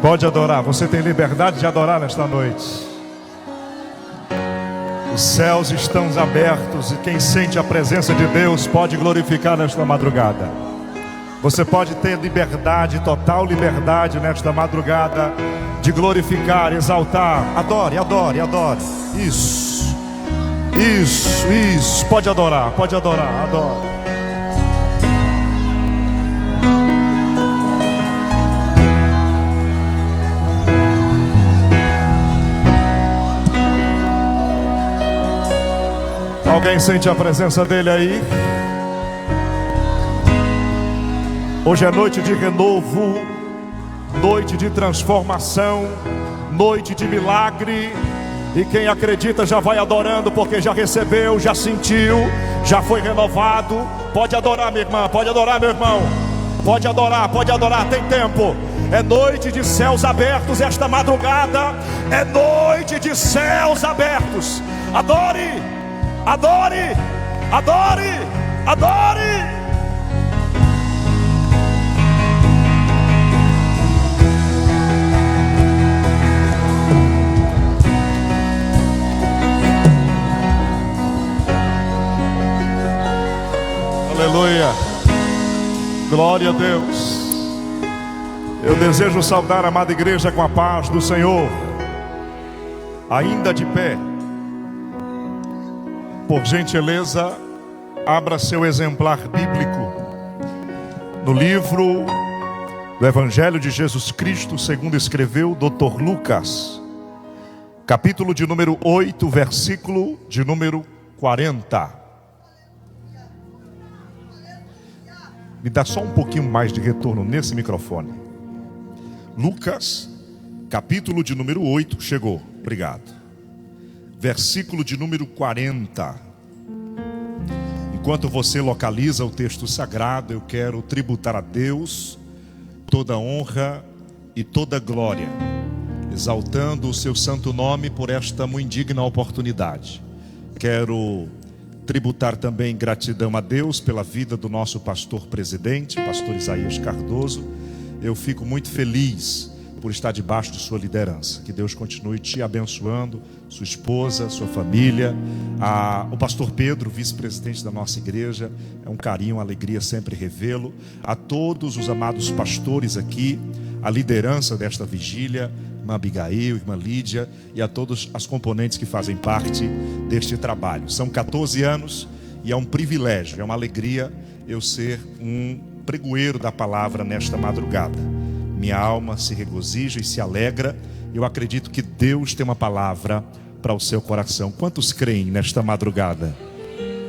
Pode adorar, você tem liberdade de adorar nesta noite. Os céus estão abertos e quem sente a presença de Deus pode glorificar nesta madrugada. Você pode ter liberdade, total liberdade nesta madrugada de glorificar, exaltar. Adore, adore, adore. Isso, isso, isso. Pode adorar, adore. Alguém sente a presença dele aí? Hoje é noite de renovo, noite de transformação, noite de milagre. E quem acredita já vai adorando, porque já recebeu, já sentiu, já foi renovado. Pode adorar, minha irmã, pode adorar, meu irmão. Pode adorar, tem tempo. É noite de céus abertos esta madrugada. É noite de céus abertos. Adore, adore, adore, adore. Aleluia, glória a Deus. Eu desejo saudar a amada igreja com a paz do Senhor. Ainda de pé, por gentileza, abra seu exemplar bíblico no livro do Evangelho de Jesus Cristo, segundo escreveu Dr. Lucas, capítulo de número 8, versículo de número 40. Me dá só um pouquinho mais de retorno nesse microfone. Lucas, capítulo de número 8, chegou, obrigado. Versículo de número 40. Enquanto você localiza o texto sagrado, eu quero tributar a Deus toda honra e toda glória, exaltando o seu santo nome por esta muito digna oportunidade. Quero tributar também gratidão a Deus pela vida do nosso pastor presidente, pastor Isaías Cardoso. Eu fico muito feliz por estar debaixo de sua liderança. Que Deus continue te abençoando, sua esposa, sua família. O pastor Pedro, vice-presidente da nossa igreja, é um carinho, uma alegria sempre revê-lo. A todos os amados pastores aqui, a liderança desta vigília, irmã Abigail, irmã Lídia, e a todos as componentes que fazem parte deste trabalho. São 14 anos e é um privilégio, é uma alegria eu ser um pregoeiro da palavra nesta madrugada. Minha alma se regozija e se alegra. Eu acredito que Deus tem uma palavra para o seu coração. Quantos creem nesta madrugada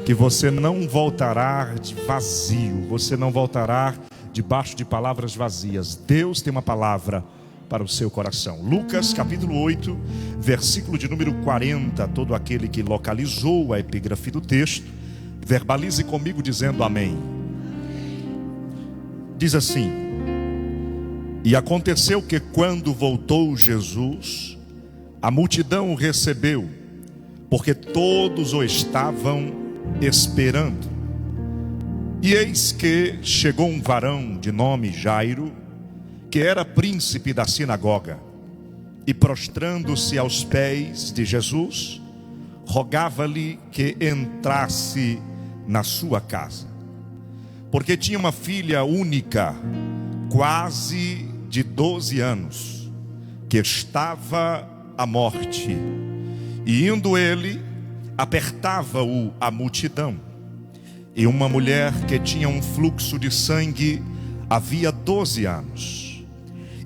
que você não voltará de vazio, você não voltará debaixo de palavras vazias? Deus tem uma palavra para o seu coração. Lucas capítulo 8, versículo de número 40. Todo aquele que localizou a epígrafe do texto, verbalize comigo dizendo amém. Diz assim: e aconteceu que quando voltou Jesus, a multidão o recebeu, porque todos o estavam esperando. E eis que chegou um varão de nome Jairo, que era príncipe da sinagoga, e prostrando-se aos pés de Jesus, rogava-lhe que entrasse na sua casa, porque tinha uma filha única, quase de 12 anos, que estava à morte. E indo ele, apertava-o a multidão. E uma mulher que tinha um fluxo de sangue havia 12 anos,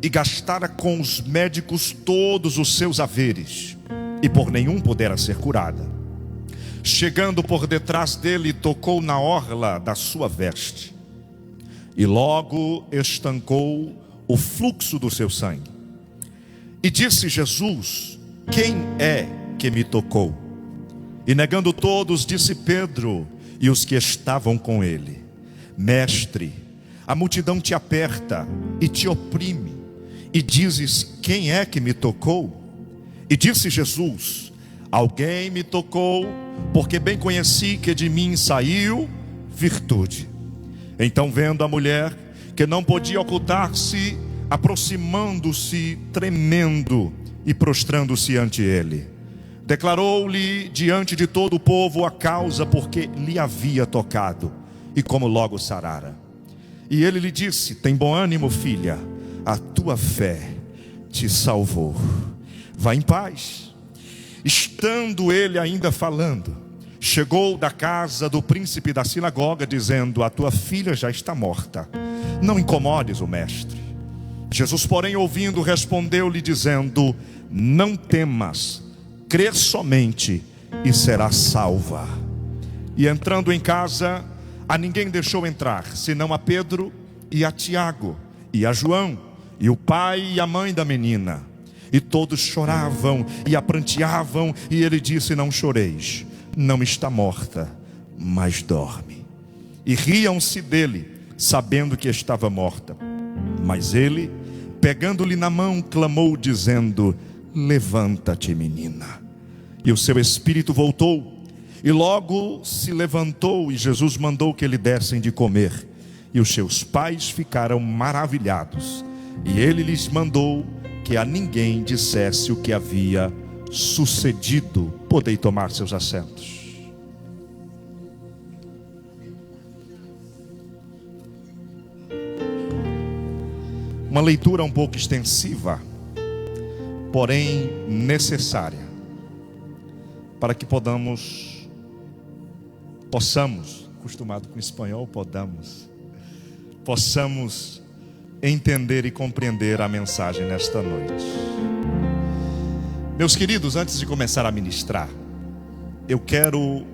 e gastara com os médicos todos os seus haveres, e por nenhum pudera ser curada. Chegando por detrás dele, tocou na orla da sua veste, e logo estancou o fluxo do seu sangue. E disse Jesus: quem é que me tocou? E negando todos, disse Pedro e os que estavam com ele: Mestre, a multidão te aperta e te oprime, e dizes: quem é que me tocou? E disse Jesus: alguém me tocou, porque bem conheci que de mim saiu virtude. Então, vendo a mulher que não podia ocultar-se, aproximando-se, tremendo e prostrando-se ante ele. Declarou-lhe diante de todo o povo a causa porque lhe havia tocado e como logo sarara. E ele lhe disse: tem bom ânimo, filha, a tua fé te salvou. Vá em paz. Estando ele ainda falando, chegou da casa do príncipe da sinagoga, dizendo: a tua filha já está morta, não incomodes o mestre. Jesus, porém, ouvindo, respondeu-lhe dizendo: não temas, crê somente e será salva. E entrando em casa, a ninguém deixou entrar, senão a Pedro e a Tiago e a João e o pai e a mãe da menina. E todos choravam e a pranteavam, e ele disse: não choreis, não está morta, mas dorme. E riam-se dele, sabendo que estava morta. Mas ele, pegando-lhe na mão, clamou dizendo: levanta-te, menina. E o seu espírito voltou, e logo se levantou, e Jesus mandou que lhe dessem de comer. E os seus pais ficaram maravilhados. E ele lhes mandou que a ninguém dissesse o que havia sucedido. Podei tomar seus assentos. Uma leitura um pouco extensiva, porém necessária, para que possamos, acostumado com espanhol, possamos entender e compreender a mensagem nesta noite. Meus queridos, antes de começar a ministrar, eu quero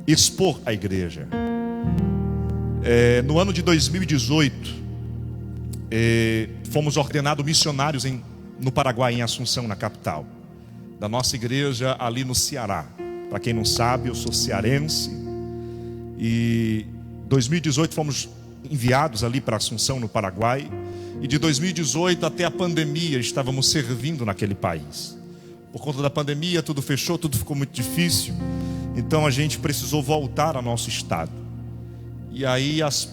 expor à igreja. No ano de 2018, fomos ordenados missionários no Paraguai, em Assunção, na capital, da nossa igreja ali no Ceará. Para quem não sabe, eu sou cearense, e em 2018 fomos enviados ali para Assunção, no Paraguai, e de 2018 até a pandemia estávamos servindo naquele país. Por conta da pandemia tudo fechou, tudo ficou muito difícil, então a gente precisou voltar ao nosso estado. E aí as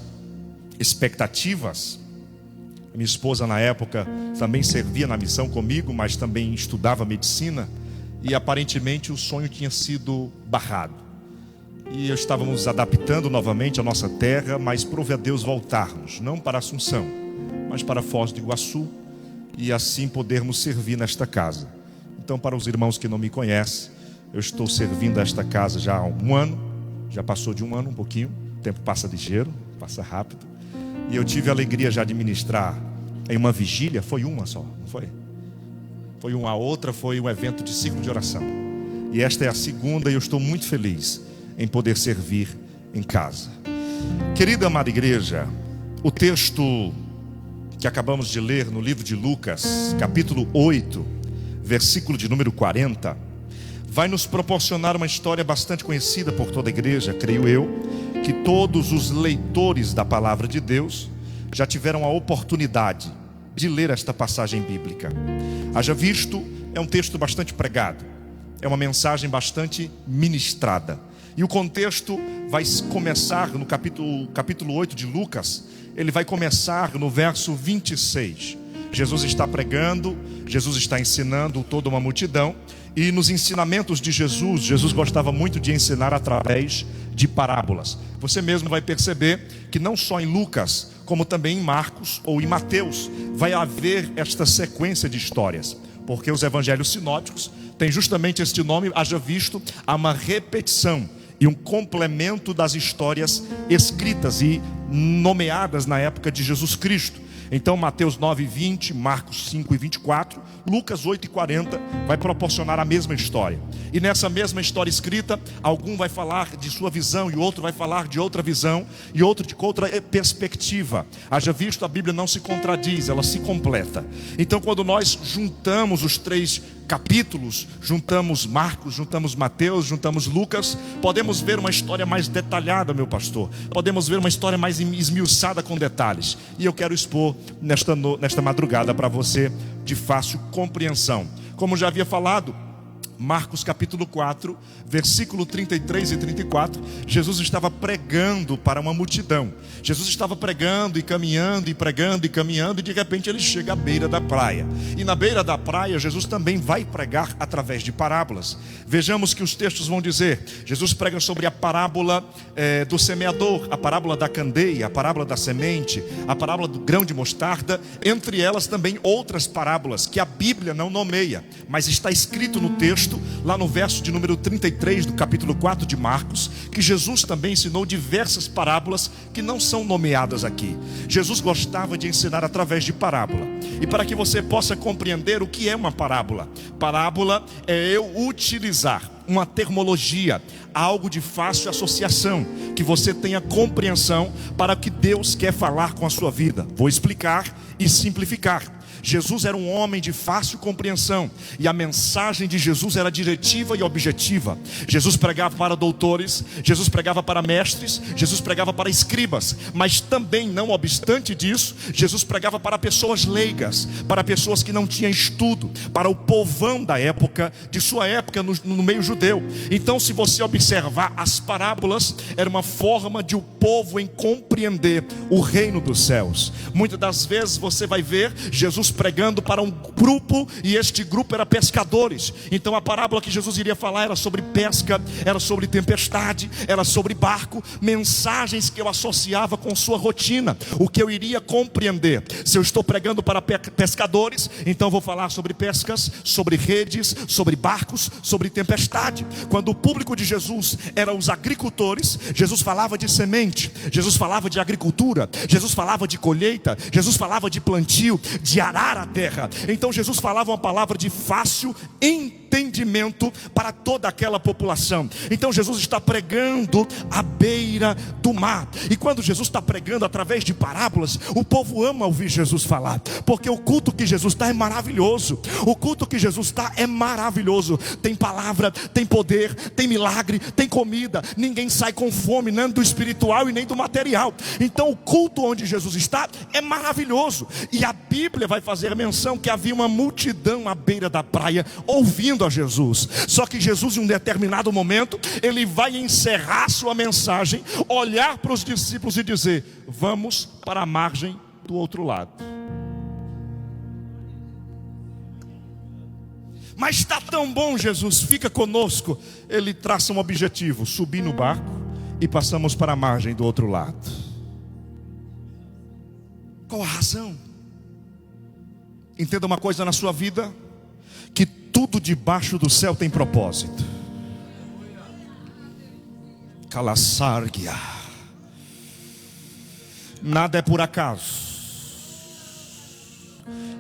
expectativas, minha esposa na época também servia na missão comigo, mas também estudava medicina, e aparentemente o sonho tinha sido barrado. E estávamos adaptando novamente a nossa terra, mas prove a Deus voltarmos, não para Assunção, mas para Foz do Iguaçu, e assim podermos servir nesta casa. Então, para os irmãos que não me conhecem, eu estou servindo esta casa já há um ano, já passou de um ano um pouquinho, o tempo passa ligeiro, passa rápido, e eu tive a alegria já de ministrar em uma vigília, foi uma só, não foi? Foi uma, outra foi um evento de ciclo de oração, e esta é a segunda, e eu estou muito feliz em poder servir em casa. Querida amada igreja, o texto que acabamos de ler no livro de Lucas, capítulo 8, versículo de número 40, vai nos proporcionar uma história bastante conhecida por toda a igreja, creio eu, que todos os leitores da palavra de Deus já tiveram a oportunidade de ler esta passagem bíblica. Haja visto, é um texto bastante pregado, é uma mensagem bastante ministrada. E o contexto vai começar no capítulo 8 de Lucas. Ele vai começar no verso 26. Jesus está pregando, Jesus está ensinando toda uma multidão. E nos ensinamentos de Jesus, Jesus gostava muito de ensinar através de parábolas. Você mesmo vai perceber que não só em Lucas, como também em Marcos ou em Mateus, vai haver esta sequência de histórias. Porque os evangelhos sinóticos têm justamente este nome, haja visto, há uma repetição e um complemento das histórias escritas e nomeadas na época de Jesus Cristo. Então Mateus 9:20, Marcos 5:24, Lucas 8:40 vai proporcionar a mesma história. E nessa mesma história escrita, algum vai falar de sua visão, e outro vai falar de outra visão, e outro de outra perspectiva. Haja visto, a Bíblia não se contradiz, ela se completa. Então quando nós juntamos os três capítulos, juntamos Marcos, juntamos Mateus, juntamos Lucas, podemos ver uma história mais detalhada, meu pastor. Podemos ver uma história mais esmiuçada com detalhes. E eu quero expor nesta madrugada para você de fácil compreensão. Como já havia falado, Marcos capítulo 4, versículo 33 e 34, Jesus estava pregando para uma multidão. Jesus estava pregando e caminhando, e pregando e caminhando, e de repente ele chega à beira da praia. E na beira da praia, Jesus também vai pregar através de parábolas. Vejamos que os textos vão dizer: Jesus prega sobre a parábola do semeador, a parábola da candeia, a parábola da semente, a parábola do grão de mostarda, entre elas também outras parábolas que a Bíblia não nomeia, mas está escrito no texto, lá no verso de número 33 do capítulo 4 de Marcos, que Jesus também ensinou diversas parábolas que não são nomeadas aqui. Jesus gostava de ensinar através de parábola. E para que você possa compreender o que é uma parábola, parábola é eu utilizar uma termologia, algo de fácil associação, que você tenha compreensão para o que Deus quer falar com a sua vida. Vou explicar e simplificar. Jesus era um homem de fácil compreensão, e a mensagem de Jesus era diretiva e objetiva. Jesus pregava para doutores, Jesus pregava para mestres, Jesus pregava para escribas, mas também, não obstante disso, Jesus pregava para pessoas leigas, para pessoas que não tinham estudo, para o povão da época, de sua época no meio judeu. Então, se você observar, as parábolas era uma forma de o povo em compreender o reino dos céus. Muitas das vezes você vai ver Jesus pregando para um grupo, e este grupo era pescadores. Então a parábola que Jesus iria falar era sobre pesca, era sobre tempestade, era sobre barco, mensagens que eu associava com sua rotina, o que eu iria compreender. Se eu estou pregando para pescadores, então vou falar sobre pescas, sobre redes, sobre barcos, sobre tempestade. Quando o público de Jesus era os agricultores, Jesus falava de semente, Jesus falava de agricultura, Jesus falava de colheita, Jesus falava de plantio, de arar a terra. Então Jesus falava uma palavra de fácil entendimento para toda aquela população. Então Jesus está pregando à beira do mar, e quando Jesus está pregando através de parábolas, o povo ama ouvir Jesus falar, porque o culto que Jesus está é maravilhoso. O culto que Jesus está é maravilhoso. Tem palavra, tem poder, tem milagre, tem comida. Ninguém sai com fome, nem do espiritual e nem do material. Então o culto onde Jesus está é maravilhoso. E a Bíblia vai fazer menção que havia uma multidão à beira da praia ouvindo a Jesus. Só que Jesus, em um determinado momento, ele vai encerrar sua mensagem, olhar para os discípulos e dizer: vamos para a margem do outro lado. Mas está tão bom, Jesus, fica conosco. Ele traça um objetivo: subir no barco e passamos para a margem do outro lado. Qual a razão? Entenda uma coisa na sua vida, que tudo debaixo do céu tem propósito. Calassargia. Nada é por acaso.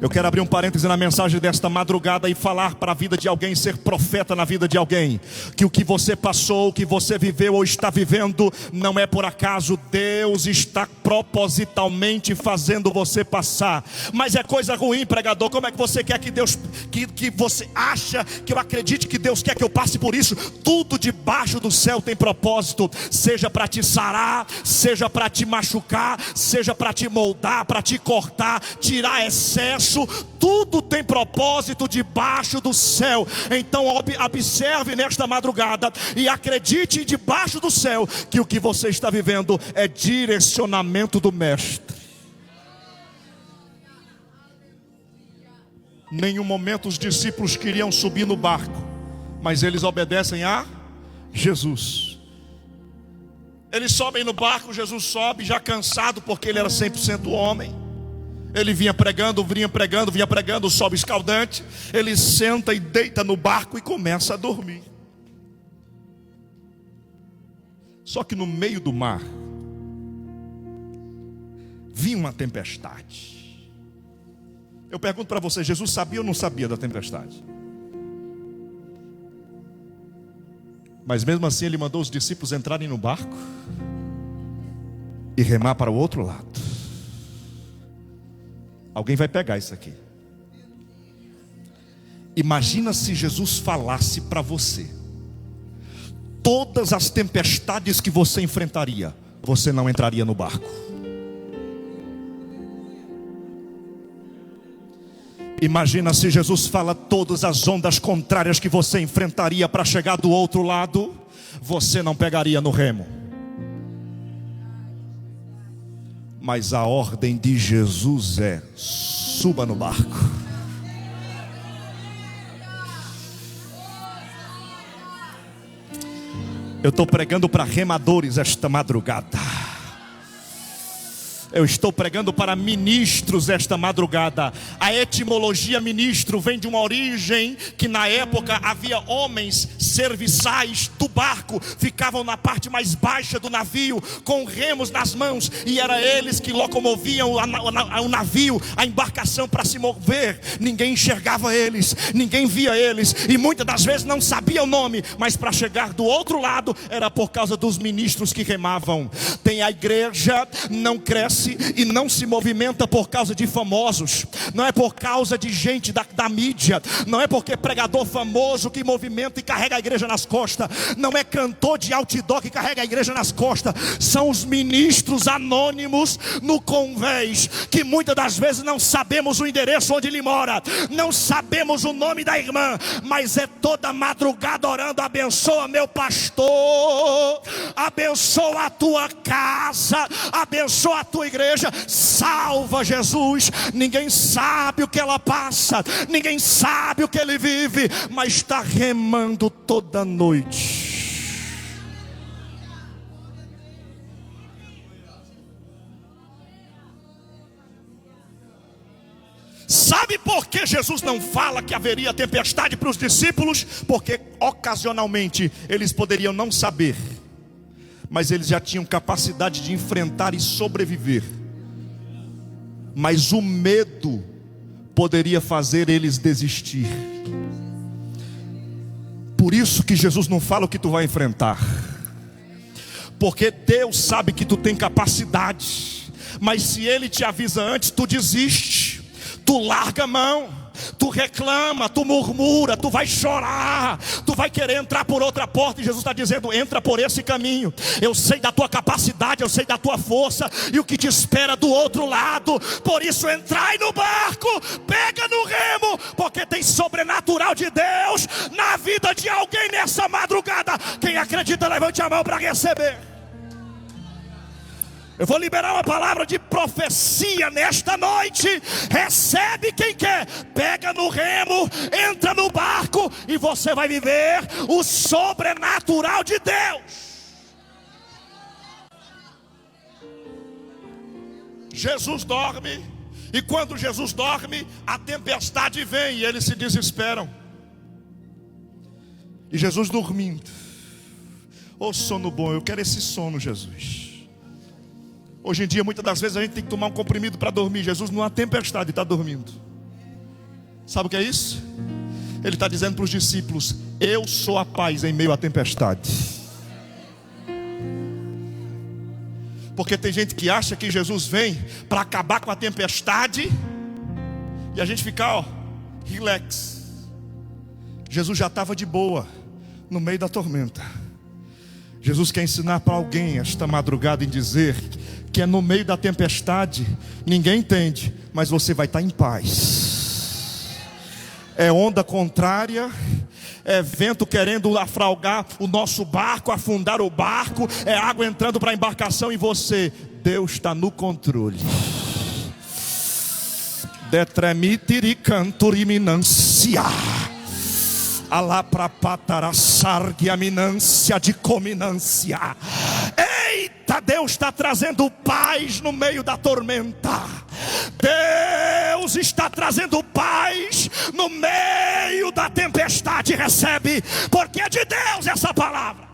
Eu quero abrir um parêntese na mensagem desta madrugada e falar para a vida de alguém, ser profeta na vida de alguém, que o que você passou, o que você viveu ou está vivendo, não é por acaso. Deus está propositalmente fazendo você passar. Mas é coisa ruim, pregador. Como é que você quer que Deus, que você acha que eu acredite que Deus quer que eu passe por isso? Tudo debaixo do céu tem propósito, seja para te sarar, seja para te machucar, seja para te moldar, para te cortar, tirar excesso. Tudo tem propósito debaixo do céu. Então observe nesta madrugada e acredite debaixo do céu que o que você está vivendo é direcionamento do Mestre. Em nenhum momento os discípulos queriam subir no barco, mas eles obedecem a Jesus. Eles sobem no barco, Jesus sobe já cansado, porque ele era 100% homem. Ele vinha pregando, o sol escaldante. Ele senta e deita no barco e começa a dormir. Só que no meio do mar vinha uma tempestade. Eu pergunto para você: Jesus sabia ou não sabia da tempestade? Mas mesmo assim ele mandou os discípulos entrarem no barco e remar para o outro lado. Alguém vai pegar isso aqui. Imagina se Jesus falasse para você todas as tempestades que você enfrentaria, você não entraria no barco. Imagina se Jesus fala todas as ondas contrárias que você enfrentaria para chegar do outro lado, você não pegaria no remo. Mas a ordem de Jesus é: suba no barco. Eu estou pregando para remadores esta madrugada. Eu estou pregando para ministros esta madrugada. A etimologia ministro vem de uma origem que na época havia homens serviçais do barco, ficavam na parte mais baixa do navio, com remos nas mãos, e era eles que locomoviam o navio, a embarcação para se mover. Ninguém enxergava eles, ninguém via eles, e muitas das vezes não sabia o nome, mas para chegar do outro lado era por causa dos ministros que remavam. Tem a igreja, não cresce e não se movimenta por causa de famosos, não é por causa de gente da mídia, não é porque é pregador famoso que movimenta e carrega a igreja nas costas, não é cantor de outdoor que carrega a igreja nas costas, são os ministros anônimos no convés, que muitas das vezes não sabemos o endereço onde ele mora, não sabemos o nome da irmã, mas é toda madrugada orando: abençoa meu pastor, abençoa a tua casa, abençoa a tua igreja, salva Jesus. Ninguém sabe o que ela passa, ninguém sabe o que ele vive, mas está remando toda noite. Sabe por que Jesus não fala que haveria tempestade para os discípulos? Porque ocasionalmente eles poderiam não saber, mas eles já tinham capacidade de enfrentar e sobreviver. Mas o medo poderia fazer eles desistir. Por isso que Jesus não fala o que tu vai enfrentar, porque Deus sabe que tu tem capacidade, mas se Ele te avisa antes, tu desiste, tu larga a mão, tu reclama, tu murmura, tu vai chorar, tu vai querer entrar por outra porta, e Jesus está dizendo: entra por esse caminho. Eu sei da tua capacidade, eu sei da tua força e o que te espera do outro lado. Por isso entrai no barco, pega no remo, porque tem sobrenatural de Deus na vida de alguém nessa madrugada. Quem acredita, levante a mão para receber. Eu vou liberar uma palavra de profecia nesta noite. Recebe quem quer. Pega no remo, entra no barco, e você vai viver o sobrenatural de Deus. Jesus dorme, e quando Jesus dorme, a tempestade vem e eles se desesperam. E Jesus dormindo. Ô sono bom, eu quero esse sono, Jesus. Hoje em dia, muitas das vezes a gente tem que tomar um comprimido para dormir. Jesus numa tempestade está dormindo. Sabe o que é isso? Ele está dizendo para os discípulos: eu sou a paz em meio à tempestade. Porque tem gente que acha que Jesus vem para acabar com a tempestade e a gente fica, relax. Jesus já estava de boa no meio da tormenta. Jesus quer ensinar para alguém esta madrugada em dizer que é no meio da tempestade, ninguém entende, mas você vai estar em paz. É onda contrária, é vento querendo afraugar o nosso barco, afundar o barco, é água entrando para a embarcação, e você, Deus está no controle. Detremitiri canturiminância, alá pra patarassargue a minância de cominância. Eita, Deus está trazendo paz no meio da tormenta. Deus está trazendo paz no meio da tempestade. Recebe, porque é de Deus essa palavra.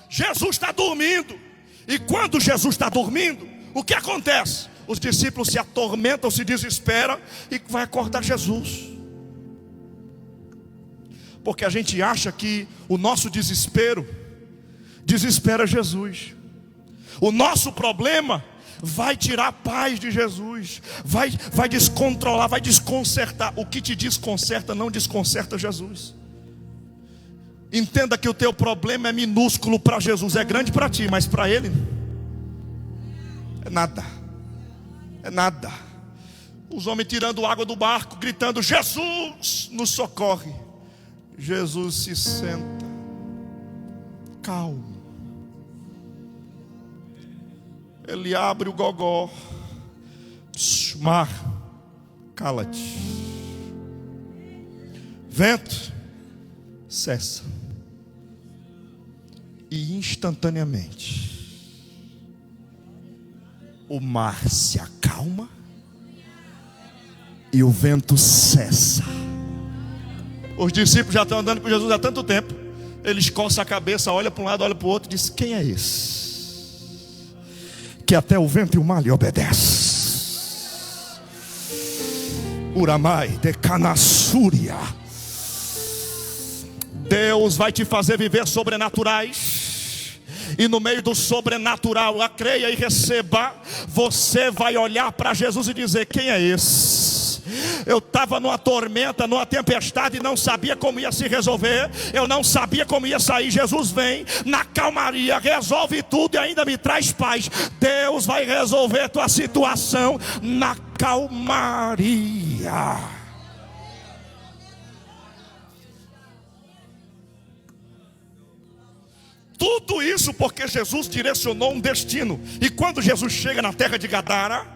Jesus está dormindo, e quando Jesus está dormindo, o que acontece? Os discípulos se atormentam, se desesperam, e vai acordar Jesus. Porque a gente acha que o nosso desespero desespera Jesus. O nosso problema vai tirar a paz de Jesus, vai descontrolar, vai desconcertar. O que te desconcerta não desconcerta Jesus. Entenda que o teu problema é minúsculo para Jesus, é grande para ti, mas para Ele é nada. É nada. Os homens tirando água do barco, gritando: Jesus, nos socorre. Jesus se senta, calmo. Ele abre o gogó. Mar, cala-te. Vento, cessa. E instantaneamente o mar se acalma e o vento cessa. Os discípulos já estão andando com Jesus há tanto tempo. Eles coçam a cabeça, olham para um lado, olham para o outro e dizem: quem é esse que até o vento e o mar lhe obedecem? Uramai de Canassúria. Deus vai te fazer viver sobrenaturais. E no meio do sobrenatural, creia e receba. Você vai olhar para Jesus e dizer: quem é esse? Eu estava numa tormenta, numa tempestade, e não sabia como ia se resolver. Eu não sabia como ia sair. Jesus vem na calmaria, resolve tudo e ainda me traz paz. Deus vai resolver tua situação na calmaria. Tudo isso porque Jesus direcionou um destino. E quando Jesus chega na terra de Gadara,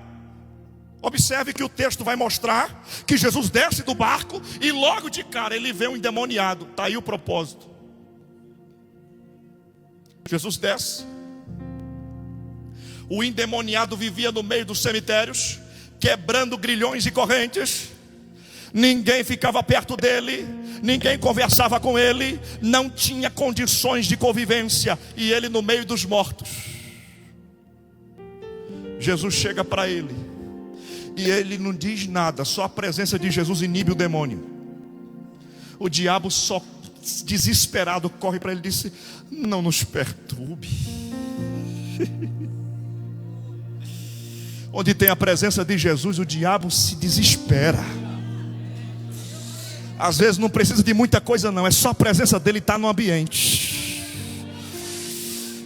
observe que o texto vai mostrar que Jesus desce do barco e logo de cara ele vê um endemoniado. Está aí o propósito. Jesus desce. O endemoniado vivia no meio dos cemitérios, quebrando grilhões e correntes. Ninguém ficava perto dele, ninguém conversava com ele, não tinha condições de convivência, e ele no meio dos mortos. Jesus chega para ele e ele não diz nada, só a presença de Jesus inibe o demônio. O diabo só desesperado corre para ele e disse: não nos perturbe. Onde tem a presença de Jesus, o diabo se desespera. Às vezes não precisa de muita coisa não, é só a presença dele estar no ambiente.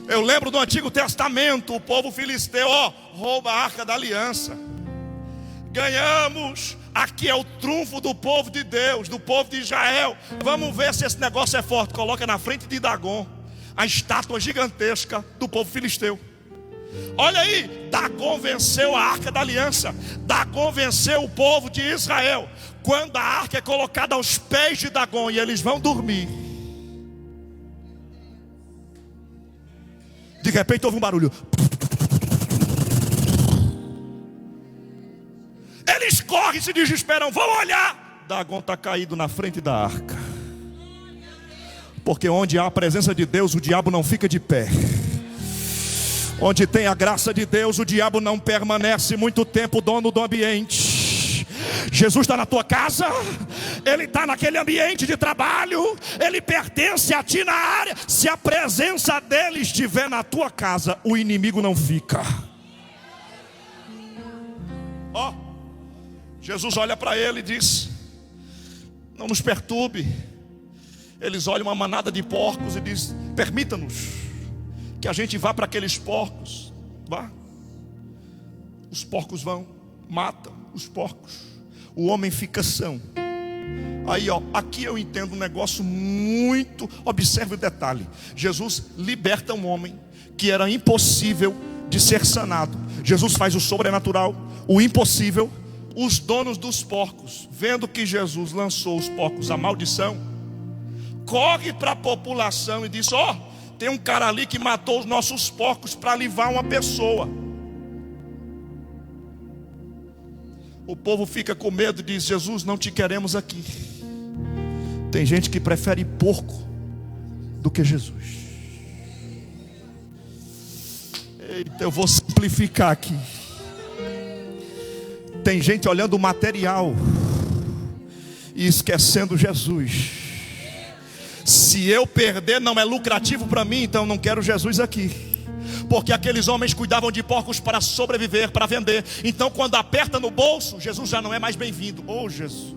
Eu lembro do Antigo Testamento, o povo filisteu, rouba a Arca da Aliança. Ganhamos, aqui é o trunfo do povo de Deus, do povo de Israel. Vamos ver se esse negócio é forte. Coloca na frente de Dagon a estátua gigantesca do povo filisteu. Olha aí, Dagon venceu a Arca da Aliança. Dagon venceu o povo de Israel. Quando a arca é colocada aos pés de Dagon e eles vão dormir, de repente houve um barulho. Eles correm e se desesperam, vão olhar. Dagon está caído na frente da arca. Porque onde há a presença de Deus, o diabo não fica de pé. Onde tem a graça de Deus, o diabo não permanece muito tempo dono do ambiente. Jesus está na tua casa, Ele está naquele ambiente de trabalho, Ele pertence a ti na área. Se a presença dEle estiver na tua casa, o inimigo não fica. Jesus olha para ele e diz: não nos perturbe. Eles olham uma manada de porcos e diz: permita-nos que a gente vá para aqueles porcos. Vá. Os porcos vão, mata os porcos. O homem fica são. Aí aqui eu entendo um negócio muito. Observe o detalhe. Jesus liberta um homem que era impossível de ser sanado. Jesus faz o sobrenatural, o impossível. Os donos dos porcos, vendo que Jesus lançou os porcos a maldição, corre para a população e diz: tem um cara ali que matou os nossos porcos para livrar uma pessoa. O povo fica com medo e diz: Jesus, não te queremos aqui. Tem gente que prefere porco do que Jesus. Eita, eu vou simplificar aqui. Tem gente olhando o material e esquecendo Jesus. Se eu perder não é lucrativo para mim, então não quero Jesus aqui. Porque aqueles homens cuidavam de porcos para sobreviver, para vender. Então quando aperta no bolso, Jesus já não é mais bem-vindo. Jesus.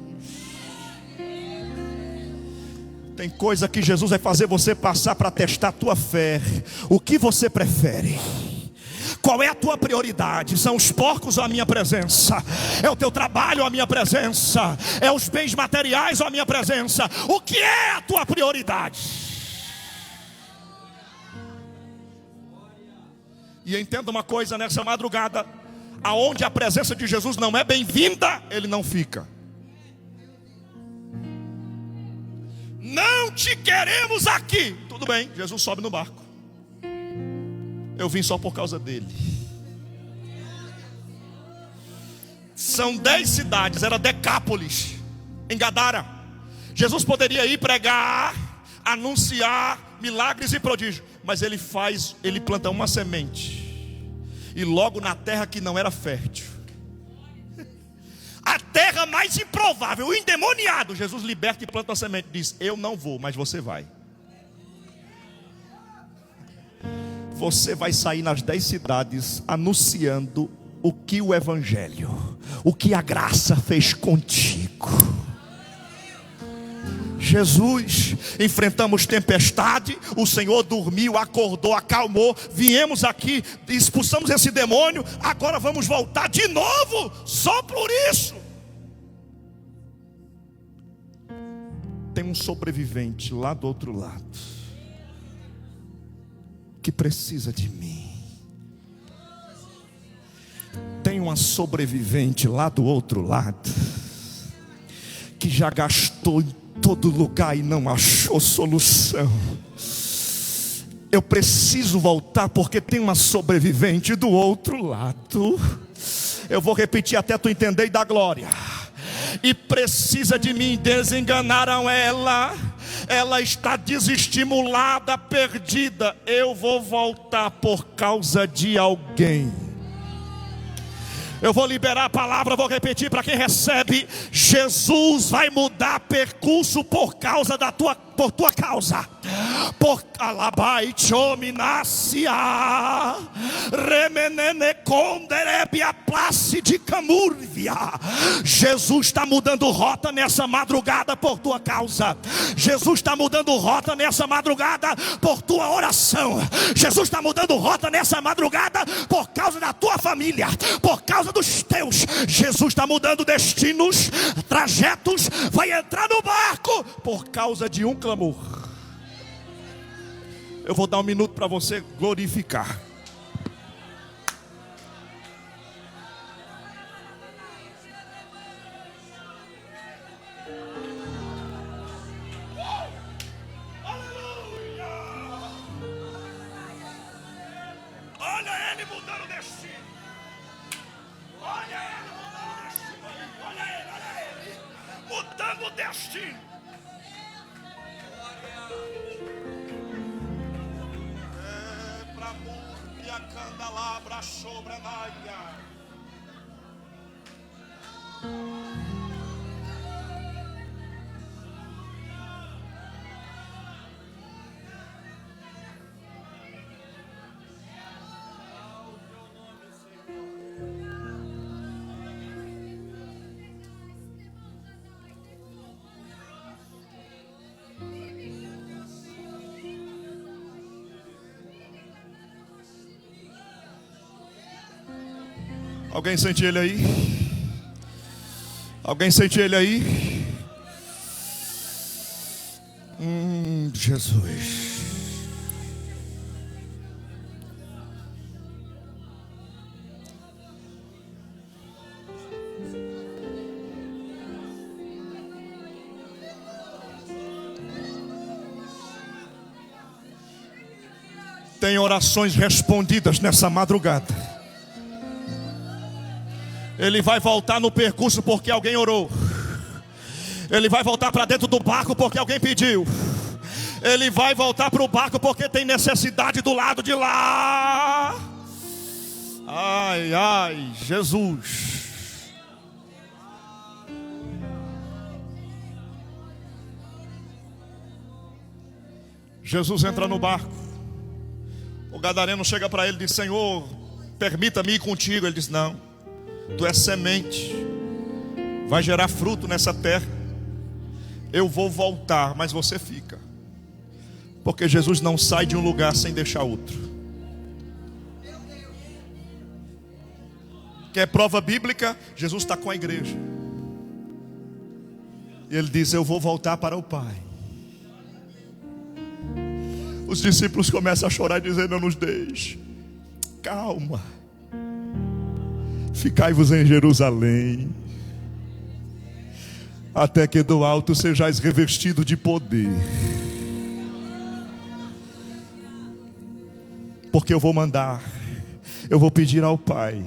Tem coisa que Jesus vai fazer você passar para testar a tua fé. O que você prefere? Qual é a tua prioridade? São os porcos ou a minha presença? É o teu trabalho ou a minha presença? É os bens materiais ou a minha presença? O que é a tua prioridade? E entenda uma coisa nessa madrugada: aonde a presença de Jesus não é bem-vinda, Ele não fica. Não te queremos aqui. Tudo bem, Jesus sobe no barco. Eu vim só por causa dele. São 10 cidades, era Decápolis, em Gadara. Jesus poderia ir pregar, anunciar milagres e prodígios, mas ele planta uma semente, e logo na terra que não era fértil, a terra mais improvável, o endemoniado, Jesus liberta e planta a semente, diz: eu não vou, mas você vai. Você vai sair nas 10 cidades anunciando o que o Evangelho, o que a graça fez contigo. Jesus, enfrentamos tempestade, o Senhor dormiu, acordou, acalmou, viemos aqui, expulsamos esse demônio, agora vamos voltar de novo, só por isso. Tem um sobrevivente lá do outro lado, que precisa de mim. Tem uma sobrevivente lá do outro lado, que já gastou em todo lugar e não achou solução. Eu preciso voltar porque tem uma sobrevivente do outro lado. Eu vou repetir até tu entender e dar glória. E precisa de mim. Desenganaram ela, ela está desestimulada, perdida. Eu vou voltar por causa de alguém. Eu vou liberar a palavra, vou repetir para quem recebe. Jesus vai mudar percurso por tua causa. Por alabai chominacia remenene conderebia place de camurvia. Jesus está mudando rota nessa madrugada por tua causa. Jesus está mudando rota nessa madrugada por tua oração. Jesus está mudando rota nessa madrugada por causa da tua família, por causa dos teus. Jesus está mudando destinos, trajetos. Vai entrar no barco por causa de um clamor. Eu vou dar um minuto para você glorificar. Aleluia! Olha ele mudando o destino. Olha ele mudando o destino. Olha ele mudando o destino. Candalabra sobre a naia. Alguém sente ele aí? Alguém sente ele aí? Jesus. Tem orações respondidas nessa madrugada. Ele vai voltar no percurso porque alguém orou. Ele vai voltar para dentro do barco porque alguém pediu. Ele vai voltar para o barco porque tem necessidade do lado de lá. Ai, ai, Jesus. Jesus entra no barco. O gadareno chega para ele e diz: Senhor, permita-me ir contigo. Ele diz: não. Tu és semente, vai gerar fruto nessa terra. Eu vou voltar, mas você fica. Porque Jesus não sai de um lugar sem deixar outro. Quer prova bíblica? Jesus está com a igreja. E ele diz: eu vou voltar para o Pai. Os discípulos começam a chorar, dizendo: não nos deixe. Calma. Ficai-vos em Jerusalém, até que do alto sejais revestido de poder. Porque eu vou mandar, eu vou pedir ao Pai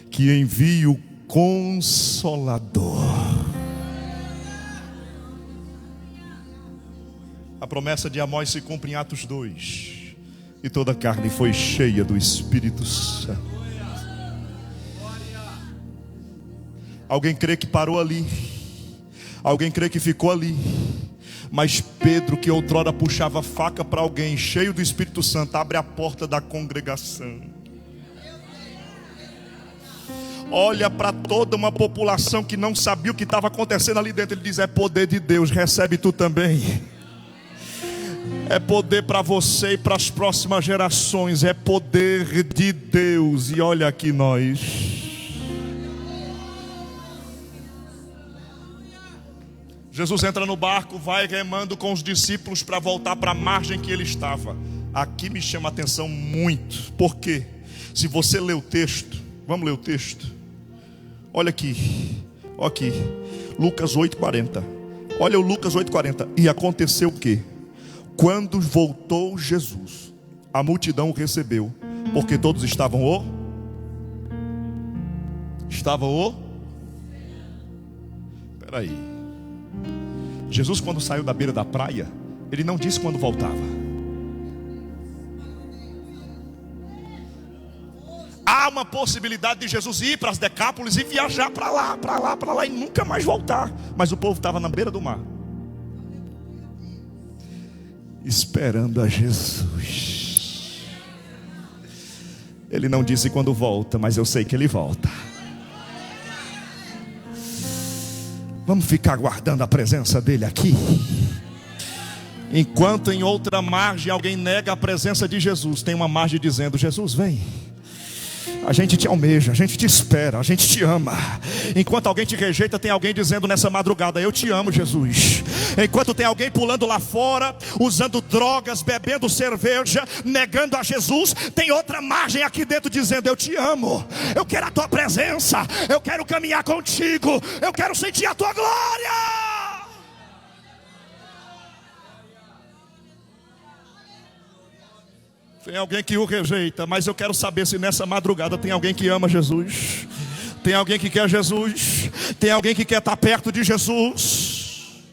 que envie o Consolador. A promessa de Amós se cumpre em Atos 2. E toda a carne foi cheia do Espírito Santo. Alguém crê que parou ali? Alguém crê que ficou ali? Mas Pedro, que outrora puxava faca para alguém, cheio do Espírito Santo, abre a porta da congregação. Olha para toda uma população que não sabia o que estava acontecendo ali dentro. Ele diz: é poder de Deus, recebe tu também. É poder para você e para as próximas gerações. É poder de Deus. E olha aqui nós. Jesus entra no barco, vai remando com os discípulos para voltar para a margem que ele estava. Aqui me chama a atenção muito. Por quê? Se você ler o texto, vamos ler o texto. Olha aqui, olha aqui, Lucas 8,40. Olha o Lucas 8,40. E aconteceu o quê? Quando voltou Jesus, a multidão o recebeu, porque todos estavam Peraí. Jesus, quando saiu da beira da praia, ele não disse quando voltava. Há uma possibilidade de Jesus ir para as Decápolis e viajar para lá e nunca mais voltar. Mas o povo estava na beira do mar, esperando a Jesus. Ele não disse quando volta, mas eu sei que ele volta. Vamos ficar aguardando a presença dele aqui. Enquanto em outra margem alguém nega a presença de Jesus, tem uma margem dizendo: Jesus, vem. A gente te almeja, a gente te espera, a gente te ama. Enquanto alguém te rejeita, tem alguém dizendo nessa madrugada: eu te amo, Jesus. Enquanto tem alguém pulando lá fora, usando drogas, bebendo cerveja, negando a Jesus, tem outra margem aqui dentro dizendo: eu te amo, eu quero a tua presença, eu quero caminhar contigo, eu quero sentir a tua glória. Tem alguém que o rejeita, mas eu quero saber se nessa madrugada tem alguém que ama Jesus. Tem alguém que quer Jesus. Tem alguém que quer estar perto de Jesus.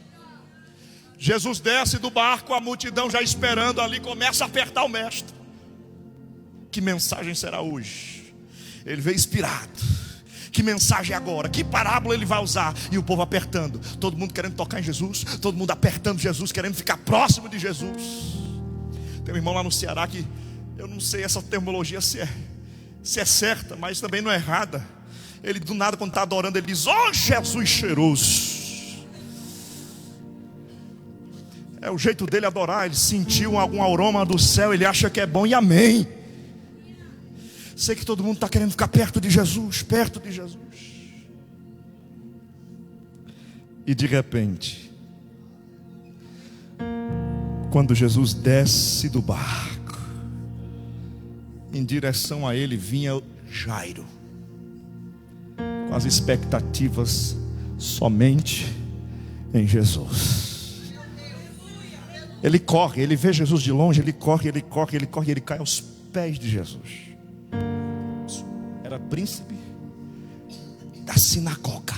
Jesus desce do barco, a multidão já esperando ali, começa a apertar o mestre. Que mensagem será hoje? Ele veio inspirado. Que mensagem agora? Que parábola ele vai usar? E o povo apertando, todo mundo querendo tocar em Jesus, todo mundo apertando Jesus, querendo ficar próximo de Jesus. Tem um irmão lá no Ceará que, eu não sei essa terminologia se é certa, mas também não é errada. Ele do nada, quando está adorando, ele diz: ó Jesus cheiroso. É o jeito dele adorar. Ele sentiu algum aroma do céu, ele acha que é bom, e amém. Sei que todo mundo está querendo ficar perto de Jesus, perto de Jesus. E de repente, quando Jesus desce do barco, em direção a ele vinha Jairo, com as expectativas somente em Jesus. Ele corre, ele vê Jesus de longe, ele corre, ele cai aos pés de Jesus. Era príncipe da sinagoga,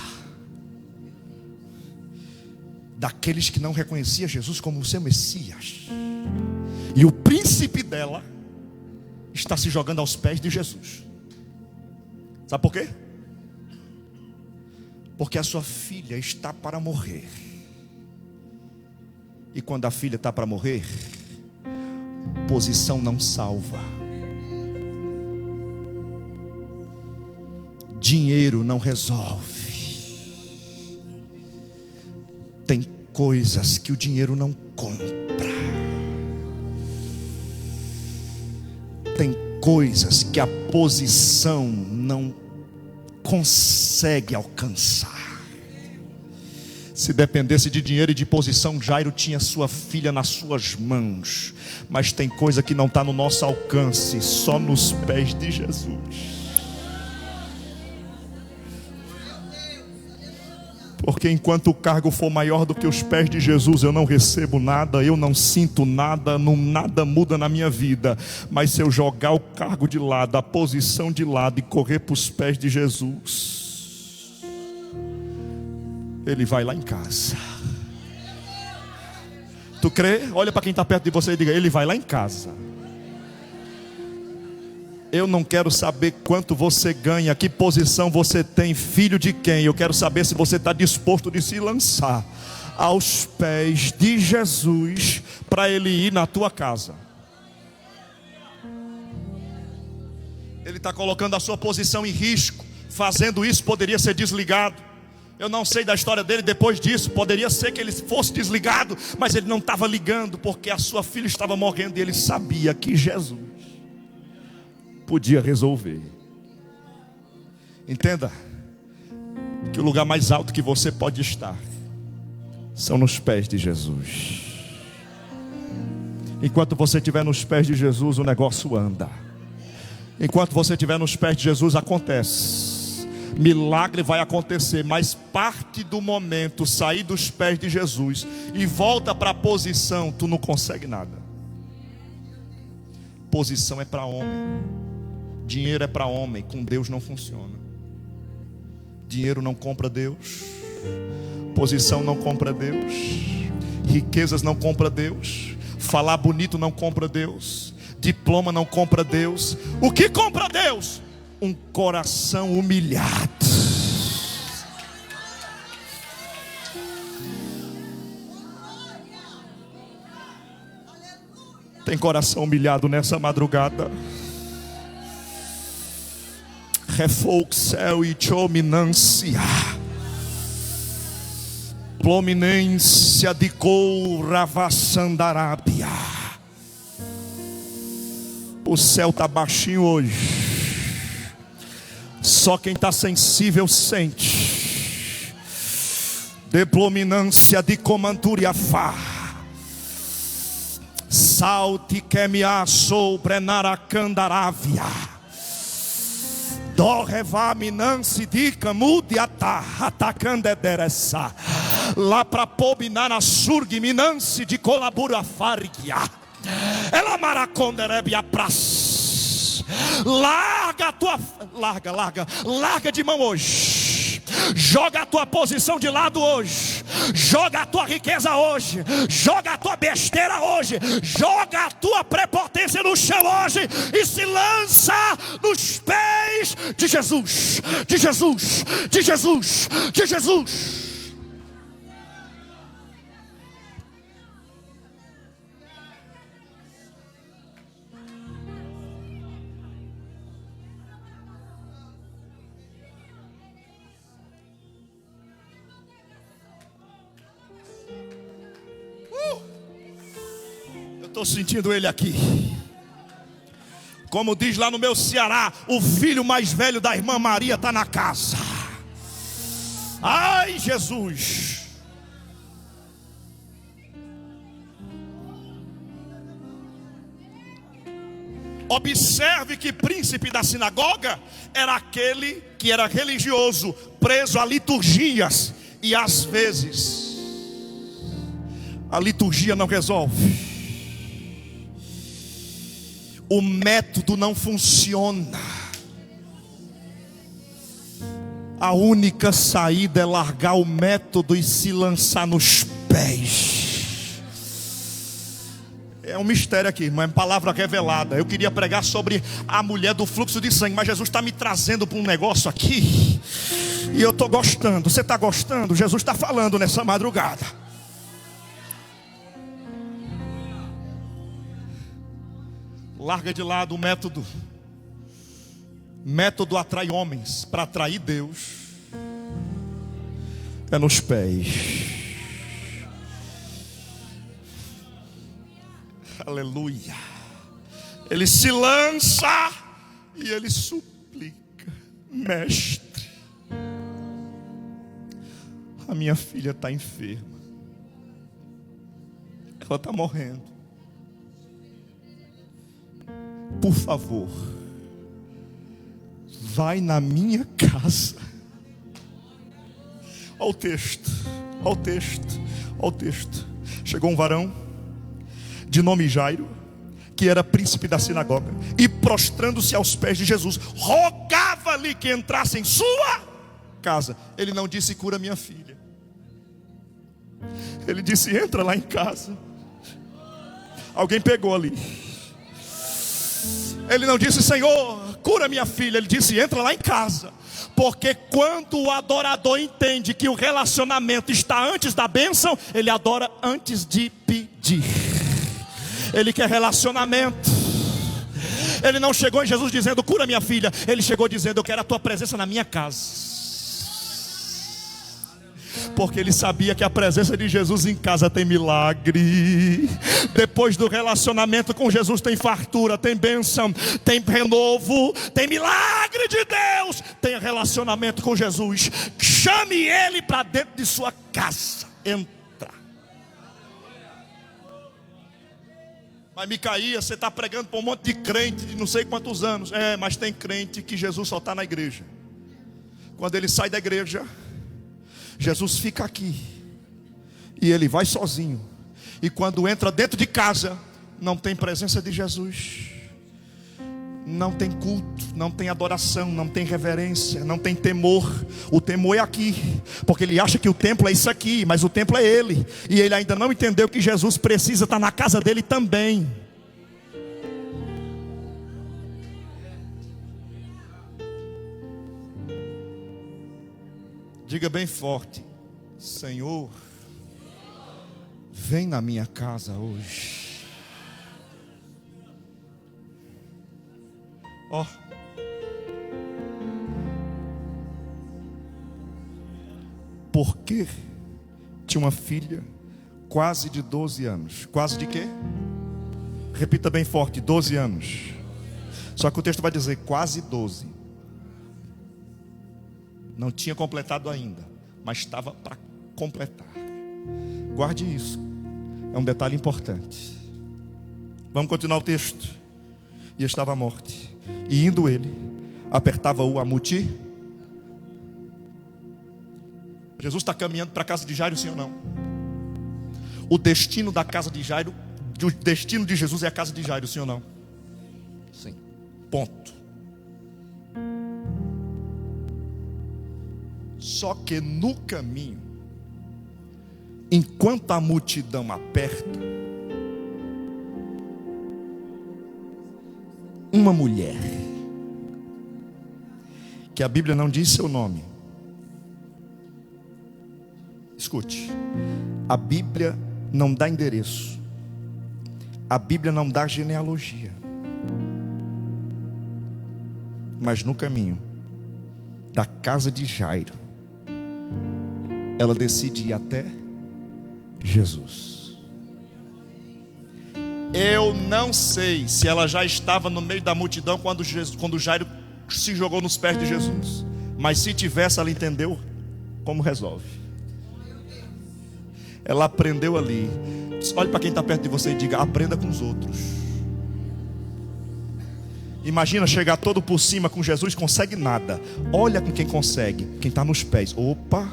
daqueles que não reconhecia Jesus como o seu Messias. E o príncipe dela está se jogando aos pés de Jesus. Sabe por quê? Porque a sua filha está para morrer. E quando a filha está para morrer, posição não salva, dinheiro não resolve. Tem coisas que o dinheiro não compra. Tem coisas que a posição não consegue alcançar. Se dependesse de dinheiro e de posição, Jairo tinha sua filha nas suas mãos. Mas tem coisa que não está no nosso alcance, só nos pés de Jesus. Porque enquanto o cargo for maior do que os pés de Jesus, eu não recebo nada, eu não sinto nada, nada muda na minha vida. Mas se eu jogar o cargo de lado, a posição de lado e correr para os pés de Jesus, Ele vai lá em casa. Tu crê? Olha para quem está perto de você e diga: Ele vai lá em casa. Eu não quero saber quanto você ganha, que posição você tem, filho de quem. Eu quero saber se você está disposto de se lançar aos pés de Jesus para Ele ir na tua casa. Ele está colocando a sua posição em risco. Fazendo isso poderia ser desligado. Eu não sei da história dele depois disso. Poderia ser que ele fosse desligado, mas ele não estava ligando, porque a sua filha estava morrendo e ele sabia que Jesus podia resolver. Entenda que o lugar mais alto que você pode estar são nos pés de Jesus. Enquanto você estiver nos pés de Jesus, o negócio anda. Enquanto você estiver nos pés de Jesus, acontece. Milagre vai acontecer, mas parte do momento sair dos pés de Jesus e volta para a posição, tu não consegue nada. Posição é para homem. Dinheiro é para homem, com Deus não funciona. Dinheiro não compra Deus. Posição não compra Deus. Riquezas não compra Deus. Falar bonito não compra Deus. Diploma não compra Deus. O que compra Deus? Um coração humilhado. Tem coração humilhado nessa madrugada? Refouxel e chominância, plominência de couravaçandarábia. O céu está baixinho hoje. Só quem está sensível sente. Deplominância de comanturiafá. Salte que me assou prenaracandarávia. Dorrevá minansi dica mude atacando ederessa. Lá para pobinar a surg minansi de colabura fargia. Ela maraconderebia pras. Larga a tua. Larga de mão hoje. Joga a tua posição de lado hoje. Joga a tua riqueza hoje. Joga a tua besteira hoje. Joga a tua prepotência no chão hoje. E se lança nos pés de Jesus. De Jesus. De Jesus. De Jesus. Estou sentindo ele aqui. Como diz lá no meu Ceará, o filho mais velho da irmã Maria está na casa. Ai, Jesus. Observe que príncipe da sinagoga era aquele que era religioso, preso a liturgias. E às vezes a liturgia não resolve. O método não funciona. A única saída é largar o método e se lançar nos pés. É um mistério aqui, mas é palavra revelada. Eu queria pregar sobre a mulher do fluxo de sangue, mas Jesus está me trazendo para um negócio aqui e eu estou gostando. Você está gostando? Jesus está falando nessa madrugada. Larga de lado o método. Método atrai homens. Para atrair Deus é nos pés. Aleluia. Ele se lança e ele suplica: mestre, a minha filha está enferma. Ela está morrendo. Por favor, vai na minha casa. Olha o texto, olha o texto, olha o texto. Chegou um varão de nome Jairo, que era príncipe da sinagoga, e prostrando-se aos pés de Jesus, rogava-lhe que entrasse em sua casa. Ele não disse: cura minha filha. Ele disse: entra lá em casa. Alguém pegou ali. Ele não disse: Senhor, cura minha filha. Ele disse: entra lá em casa. Porque quando o adorador entende que o relacionamento está antes da bênção, ele adora antes de pedir. Ele quer relacionamento. Ele não chegou em Jesus dizendo: cura minha filha. Ele chegou dizendo: eu quero a tua presença na minha casa. Porque ele sabia que a presença de Jesus em casa tem milagre. Depois do relacionamento com Jesus tem fartura, tem bênção, tem renovo, tem milagre de Deus, tem relacionamento com Jesus. Chame ele para dentro de sua casa. Entra. Mas Micaías, você está pregando para um monte de crente de não sei quantos anos. Mas tem crente que Jesus só está na igreja. Quando ele sai da igreja, Jesus fica aqui e ele vai sozinho. E quando entra dentro de casa, não tem presença de Jesus, não tem culto, não tem adoração, não tem reverência, não tem temor. O temor é aqui, porque ele acha que o templo é isso aqui, mas o templo é ele. E ele ainda não entendeu que Jesus precisa estar na casa dele também. Diga bem forte: Senhor, vem na minha casa hoje. Ó, porque tinha uma filha quase de 12 anos. Quase de quê? Repita bem forte: 12 anos. Só que o texto vai dizer quase 12. Não tinha completado ainda, mas estava para completar. Guarde isso, é um detalhe importante. Vamos continuar o texto. E estava a morte, e indo ele, apertava-o a multidão. Jesus está caminhando para a casa de Jairo, sim ou não? O destino da casa de Jairo, o destino de Jesus é a casa de Jairo, sim ou não? Sim, ponto. Só que no caminho, enquanto a multidão aperta, uma mulher, que a Bíblia não diz seu nome. Escute, a Bíblia não dá endereço, a Bíblia não dá genealogia, mas no caminho da casa de Jairo, ela decide ir até Jesus. Eu não sei se ela já estava no meio da multidão quando Jairo se jogou nos pés de Jesus, mas se tivesse, ela entendeu como resolve. Ela aprendeu ali. Olhe para quem está perto de você e diga: aprenda com os outros. Imagina chegar todo por cima com Jesus, consegue nada. Olha com quem consegue, quem está nos pés. Opa,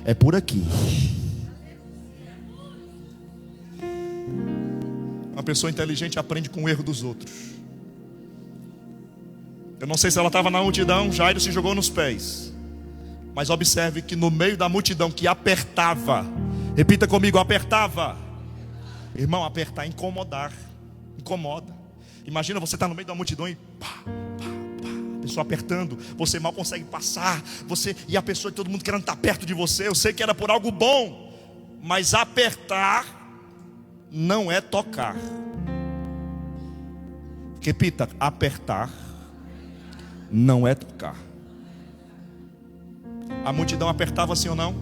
é por aqui. Uma pessoa inteligente aprende com o erro dos outros. Eu não sei se ela estava na multidão, Jairo se jogou nos pés. Mas observe que no meio da multidão que apertava, repita comigo: apertava. Irmão, apertar é incomodar. Incomoda. Imagina você estar no meio da multidão e pá, a pessoa apertando, você mal consegue passar, e a pessoa e todo mundo querendo estar perto de você. Eu sei que era por algo bom, mas apertar não é tocar. Repita: apertar não é tocar. A multidão apertava, sim ou não?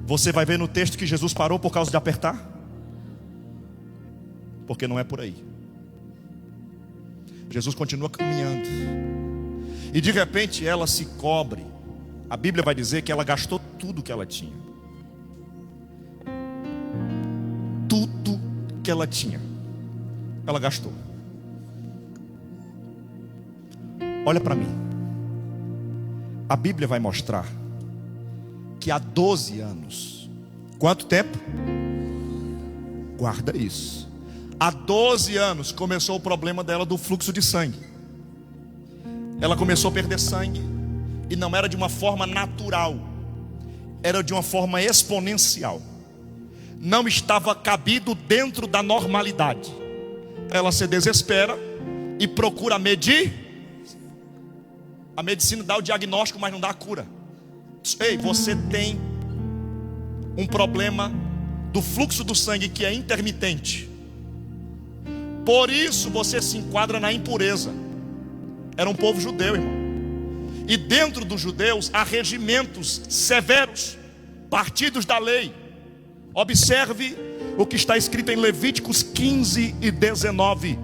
Você vai ver no texto que Jesus parou por causa de apertar? Porque não é por aí. Jesus continua caminhando, e de repente ela se cobre A Bíblia vai dizer que ela gastou tudo que ela tinha. Tudo que ela tinha, ela gastou. Olha para mim. A Bíblia vai mostrar que há 12 anos. Quanto tempo? Guarda isso. Há 12 anos começou o problema dela do fluxo de sangue. Ela começou a perder sangue. E não era de uma forma natural, era de uma forma exponencial. Não estava cabido dentro da normalidade. Ela se desespera e procura medir. A medicina dá o diagnóstico, mas não dá a cura. Ei, você tem um problema do fluxo do sangue que é intermitente. Por isso você se enquadra na impureza. Era um povo judeu, irmão. E dentro dos judeus há regimentos severos, partidos da lei. Observe o que está escrito em Levíticos 15 e 19.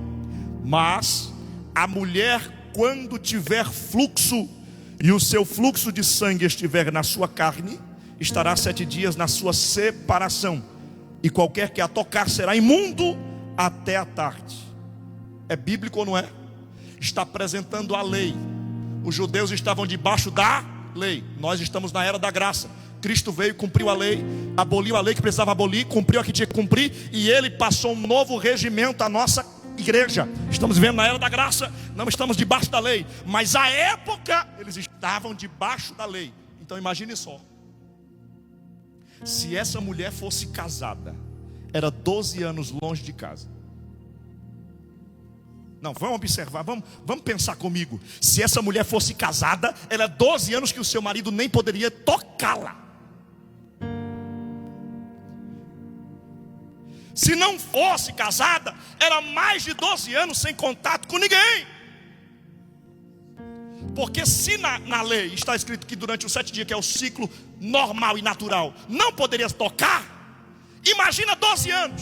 Mas a mulher, quando tiver fluxo, e o seu fluxo de sangue estiver na sua carne, estará 7 dias na sua separação. E qualquer que a tocar será imundo até a tarde. É bíblico ou não é? Está apresentando a lei. Os judeus estavam debaixo da lei. Nós estamos na era da graça. Cristo veio, cumpriu a lei, aboliu a lei que precisava abolir, cumpriu a que tinha que cumprir, e Ele passou um novo regimento à nossa igreja. Estamos vivendo na era da graça, não estamos debaixo da lei. Mas à época, eles estavam debaixo da lei. Então imagine só. Se essa mulher fosse casada, era 12 anos longe de casa. Não, vamos observar, vamos pensar comigo. Se essa mulher fosse casada, era 12 anos que o seu marido nem poderia tocá-la. Se não fosse casada, era mais de 12 anos sem contato com ninguém. Porque se na lei está escrito que durante os 7 dias, que é o ciclo normal e natural, não poderia tocar, imagina 12 anos.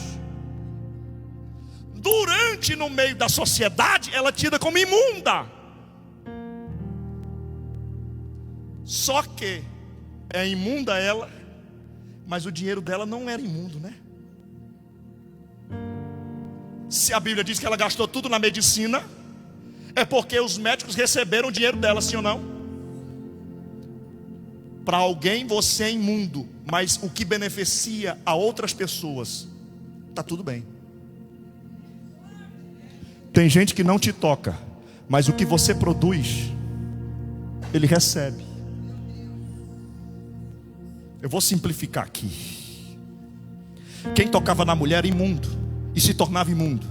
Durante, no meio da sociedade, ela é tida como imunda. Só que é imunda ela, mas o dinheiro dela não era imundo, né? Se a Bíblia diz que ela gastou tudo na medicina, é porque os médicos receberam o dinheiro dela, sim ou não? Para alguém você é imundo, mas o que beneficia a outras pessoas, está tudo bem. Tem gente que não te toca, mas o que você produz, ele recebe. Eu vou simplificar aqui. Quem tocava na mulher era imundo e se tornava imundo.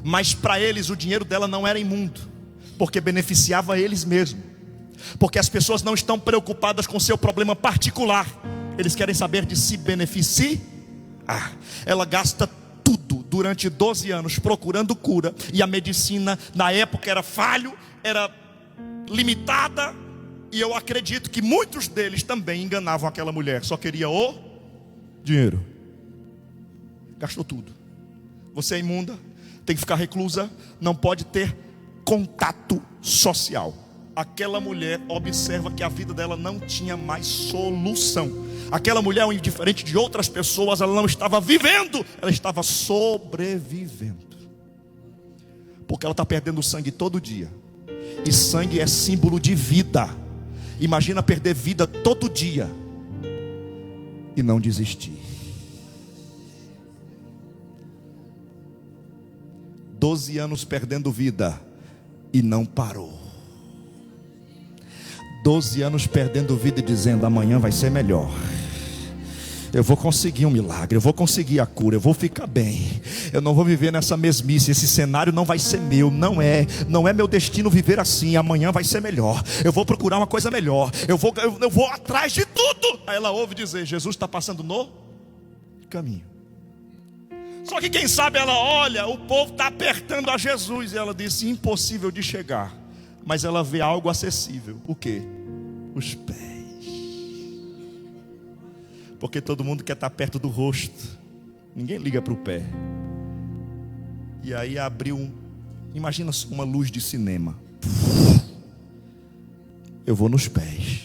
Mas para eles o dinheiro dela não era imundo, porque beneficiava eles mesmos. Porque as pessoas não estão preocupadas com o seu problema particular, eles querem saber de se beneficiar. Ela gasta tudo durante 12 anos procurando cura, e a medicina na época era falho, era limitada, e eu acredito que muitos deles também enganavam aquela mulher. Só queria o dinheiro. Gastou tudo. Você é imunda, tem que ficar reclusa, não pode ter contato social. Aquela mulher, observa que a vida dela não tinha mais solução. Aquela mulher, diferente de outras pessoas, ela não estava vivendo, ela estava sobrevivendo. Porque ela está perdendo sangue todo dia. E sangue é símbolo de vida. Imagina perder vida todo dia e não desistir. 12 anos perdendo vida e não parou. 12 anos perdendo vida e dizendo: amanhã vai ser melhor. Eu vou conseguir um milagre, eu vou conseguir a cura, eu vou ficar bem. Eu não vou viver nessa mesmice, esse cenário não vai ser meu, não é meu destino viver assim. Amanhã vai ser melhor, eu vou procurar uma coisa melhor, eu vou atrás de tudo. Aí ela ouve dizer: Jesus está passando no caminho. Só que quem sabe ela olha, o povo está apertando a Jesus, e ela disse: impossível de chegar. Mas ela vê algo acessível. O quê? Os pés. Porque todo mundo quer estar perto do rosto, ninguém liga para o pé. E aí abriu, imagina uma luz de cinema. Eu vou nos pés.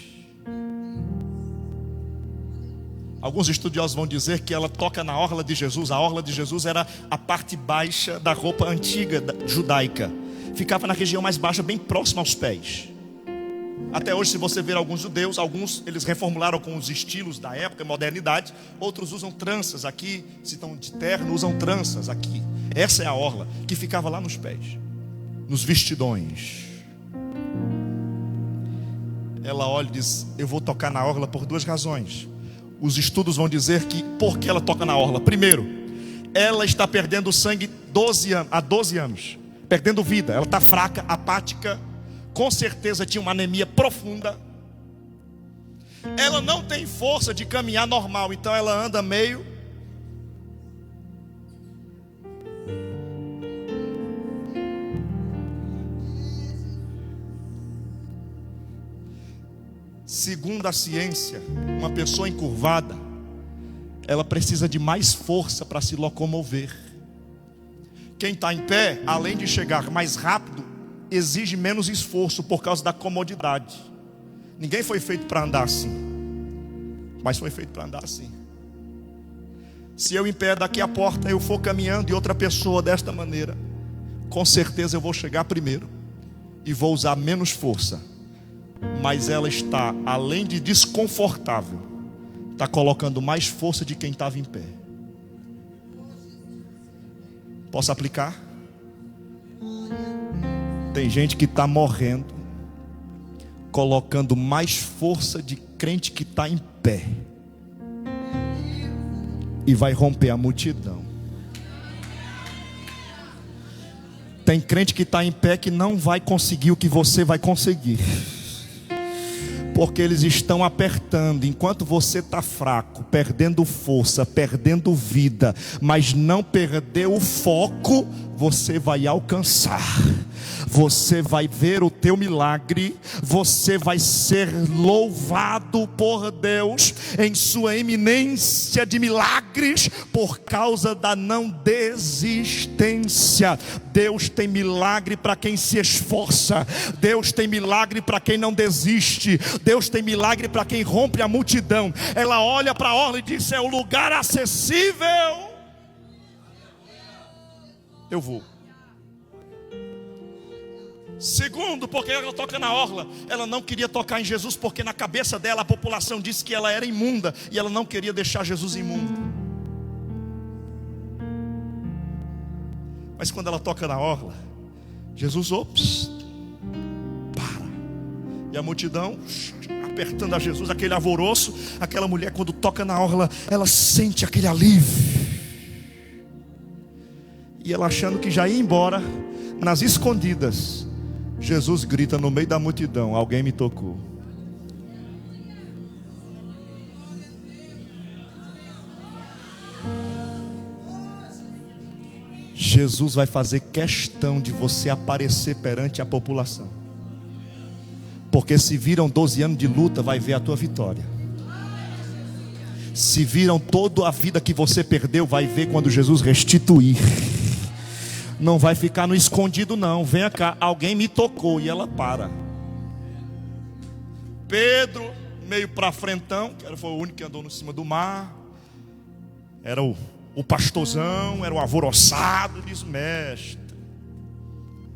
Alguns estudiosos vão dizer que ela toca na orla de Jesus. A orla de Jesus era a parte baixa da roupa antiga judaica. Ficava na região mais baixa, bem próxima aos pés. Até hoje, se você ver alguns judeus, alguns eles reformularam com os estilos da época, modernidade. Outros usam tranças aqui, se estão de terno, usam tranças aqui. Essa é a orla que ficava lá nos pés, nos vestidões. Ela olha e diz: eu vou tocar na orla por duas razões. Os estudos vão dizer que por que ela toca na orla? Primeiro, ela está perdendo sangue há 12 anos, perdendo vida. Ela está fraca, apática, com certeza tinha uma anemia profunda. Ela não tem força de caminhar normal, então ela anda meio. Segundo a ciência, uma pessoa encurvada, ela precisa de mais força para se locomover. Quem está em pé, além de chegar mais rápido, exige menos esforço por causa da comodidade. Ninguém foi feito para andar assim, mas foi feito para andar assim. Se eu em pé daqui à porta eu for caminhando e outra pessoa desta maneira, com certeza eu vou chegar primeiro e vou usar menos força. Mas ela está, além de desconfortável, está colocando mais força de quem estava em pé. Posso aplicar? Tem gente que está morrendo, colocando mais força de crente que está em pé, e vai romper a multidão. Tem crente que está em pé que não vai conseguir o que você vai conseguir, porque eles estão apertando, enquanto você está fraco, perdendo força, perdendo vida, mas não perdeu o foco, você vai alcançar. Você vai ver o teu milagre, você vai ser louvado por Deus em sua eminência de milagres, por causa da não desistência. Deus tem milagre para quem se esforça, Deus tem milagre para quem não desiste, Deus tem milagre para quem rompe a multidão. Ela olha para a orla e diz: é o lugar acessível, eu vou. Segundo, porque ela toca na orla. Ela não queria tocar em Jesus, porque na cabeça dela a população disse que ela era imunda, e ela não queria deixar Jesus imundo. Mas quando ela toca na orla, Jesus, para. E a multidão apertando a Jesus, aquele alvoroço. Aquela mulher, quando toca na orla, ela sente aquele alívio. E ela, achando que já ia embora, nas escondidas, Jesus grita no meio da multidão: alguém me tocou. Jesus vai fazer questão de você aparecer perante a população, porque se viram 12 anos de luta, vai ver a tua vitória. Se viram toda a vida que você perdeu, vai ver quando Jesus restituir. Não vai ficar no escondido não. Venha cá, alguém me tocou. E ela para. Pedro, meio para frentão, que foi o único que andou em cima do mar, era o pastorzão, era o alvoroçado. Diz: mestre,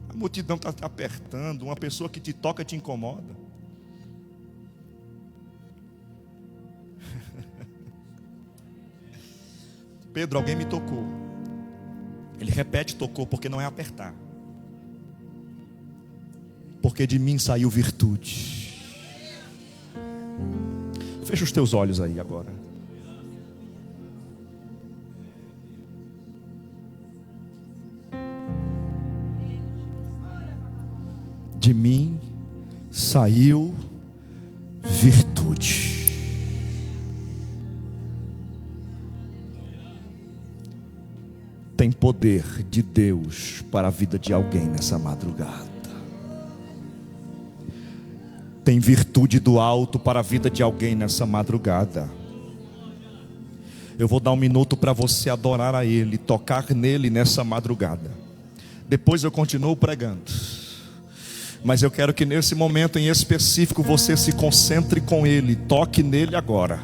a multidão está te apertando, uma pessoa que te toca te incomoda. Pedro, alguém me tocou. Ele repete: tocou, porque não é apertar, porque de mim saiu virtude. Fecha os teus olhos aí agora. De mim saiu virtude. Tem poder de Deus para a vida de alguém nessa madrugada. Tem virtude do alto para a vida de alguém nessa madrugada. Eu vou dar um minuto para você adorar a Ele, tocar nele nessa madrugada. Depois eu continuo pregando, mas eu quero que nesse momento em específico você se concentre com Ele, toque nele agora.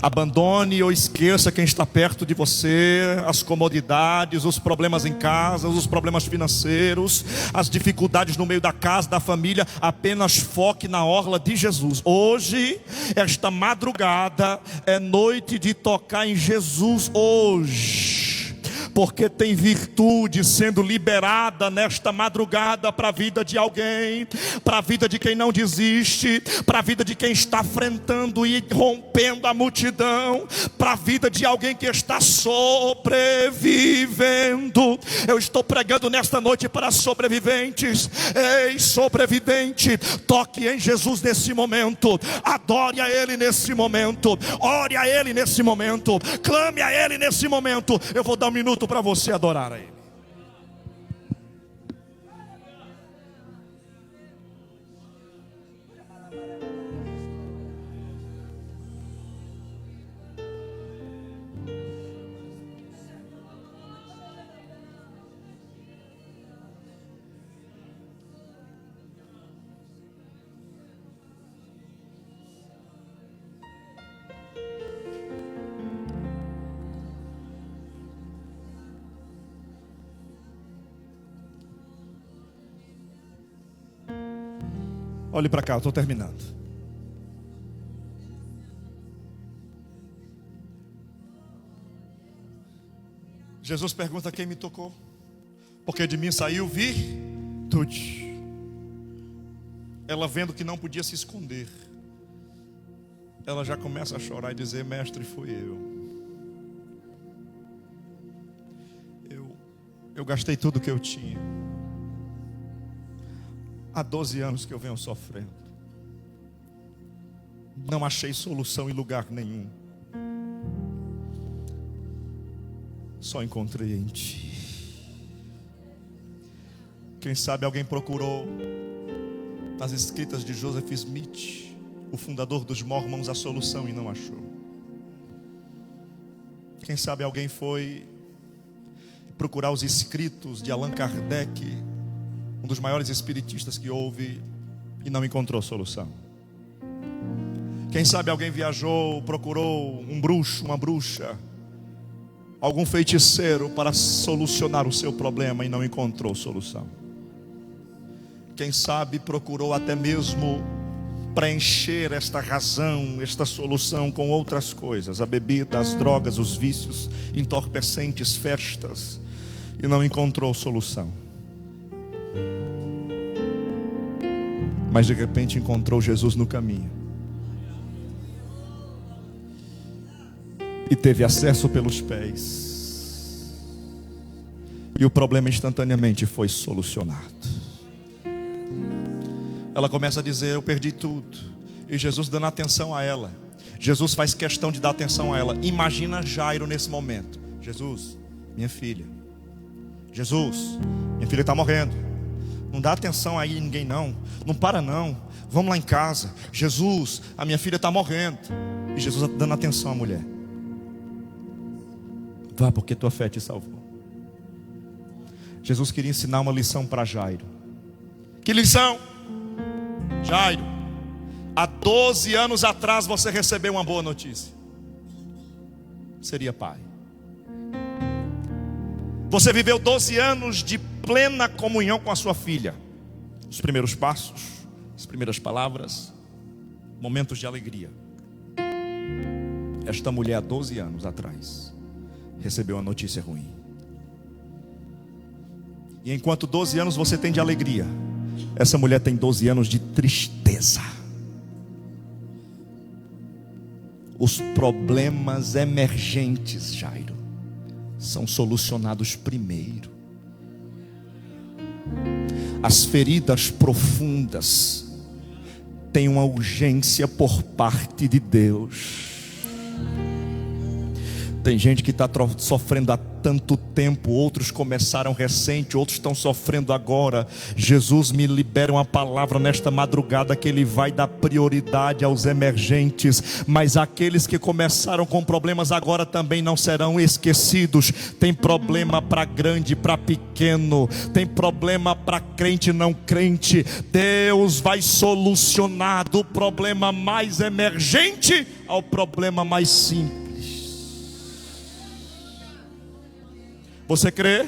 Abandone ou esqueça quem está perto de você, as comodidades, os problemas em casa, os problemas financeiros, as dificuldades no meio da casa, da família. Apenas foque na orla de Jesus. Hoje, esta madrugada, é noite de tocar em Jesus hoje. Porque tem virtude sendo liberada nesta madrugada para a vida de alguém, para a vida de quem não desiste, para a vida de quem está enfrentando e rompendo a multidão, para a vida de alguém que está sobrevivendo. Eu estou pregando nesta noite para sobreviventes. Ei, sobrevivente, toque em Jesus nesse momento, adore a Ele nesse momento, ore a Ele nesse momento, clame a Ele nesse momento. Eu vou dar um minuto para você adorar a Ele. Olhe para cá, eu estou terminando. Jesus pergunta quem me tocou, porque de mim saiu virtude. Ela vendo que não podia se esconder, ela já começa a chorar e dizer: mestre, fui eu gastei tudo que eu tinha. Há 12 anos que eu venho sofrendo. Não achei solução em lugar nenhum. Só encontrei em Ti. Quem sabe alguém procurou nas escritas de Joseph Smith, o fundador dos Mormons, a solução e não achou. Quem sabe alguém foi procurar os escritos de Allan Kardec, um dos maiores espiritistas que houve, e não encontrou solução. Quem sabe alguém viajou, procurou um bruxo, uma bruxa, algum feiticeiro para solucionar o seu problema e não encontrou solução. Quem sabe procurou até mesmo preencher esta razão, esta solução com outras coisas, a bebida, as drogas, os vícios, entorpecentes, festas, e não encontrou solução. Mas de repente encontrou Jesus no caminho e teve acesso pelos pés, e o problema instantaneamente foi solucionado. Ela começa a dizer: eu perdi tudo. E Jesus dando atenção a ela. Jesus faz questão de dar atenção a ela. Imagina Jairo nesse momento: Jesus, minha filha. Jesus, minha filha está morrendo. Não dá atenção aí a ninguém não. Não para não. Vamos lá em casa. Jesus, a minha filha está morrendo. E Jesus dando atenção à mulher. Vá, porque tua fé te salvou. Jesus queria ensinar uma lição para Jairo. Que lição? Jairo, há 12 anos atrás você recebeu uma boa notícia. Seria pai. Você viveu 12 anos de plena comunhão com a sua filha. Os primeiros passos, as primeiras palavras, momentos de alegria. Esta mulher há 12 anos atrás recebeu uma notícia ruim. E enquanto 12 anos você tem de alegria, essa mulher tem 12 anos de tristeza. Os problemas emergentes, Jairo, são solucionados primeiro. As feridas profundas têm uma urgência por parte de Deus. Tem gente que está sofrendo há tanto tempo, outros começaram recente, outros estão sofrendo agora. Jesus me libera uma palavra nesta madrugada que Ele vai dar prioridade aos emergentes, mas aqueles que começaram com problemas agora também não serão esquecidos. Tem problema para grande, para pequeno, tem problema para crente e não crente. Deus vai solucionar do problema mais emergente ao problema mais simples. Você crê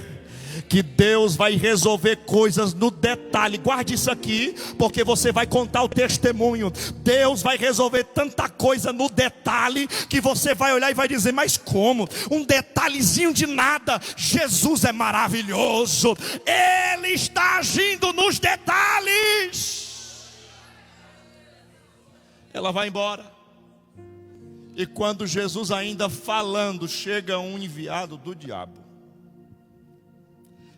que Deus vai resolver coisas no detalhe? Guarde isso aqui, porque você vai contar o testemunho. Deus vai resolver tanta coisa no detalhe que você vai olhar e vai dizer: mas como? Um detalhezinho de nada. Jesus é maravilhoso, Ele está agindo nos detalhes. Ela vai embora, e quando Jesus ainda falando, chega um enviado do diabo.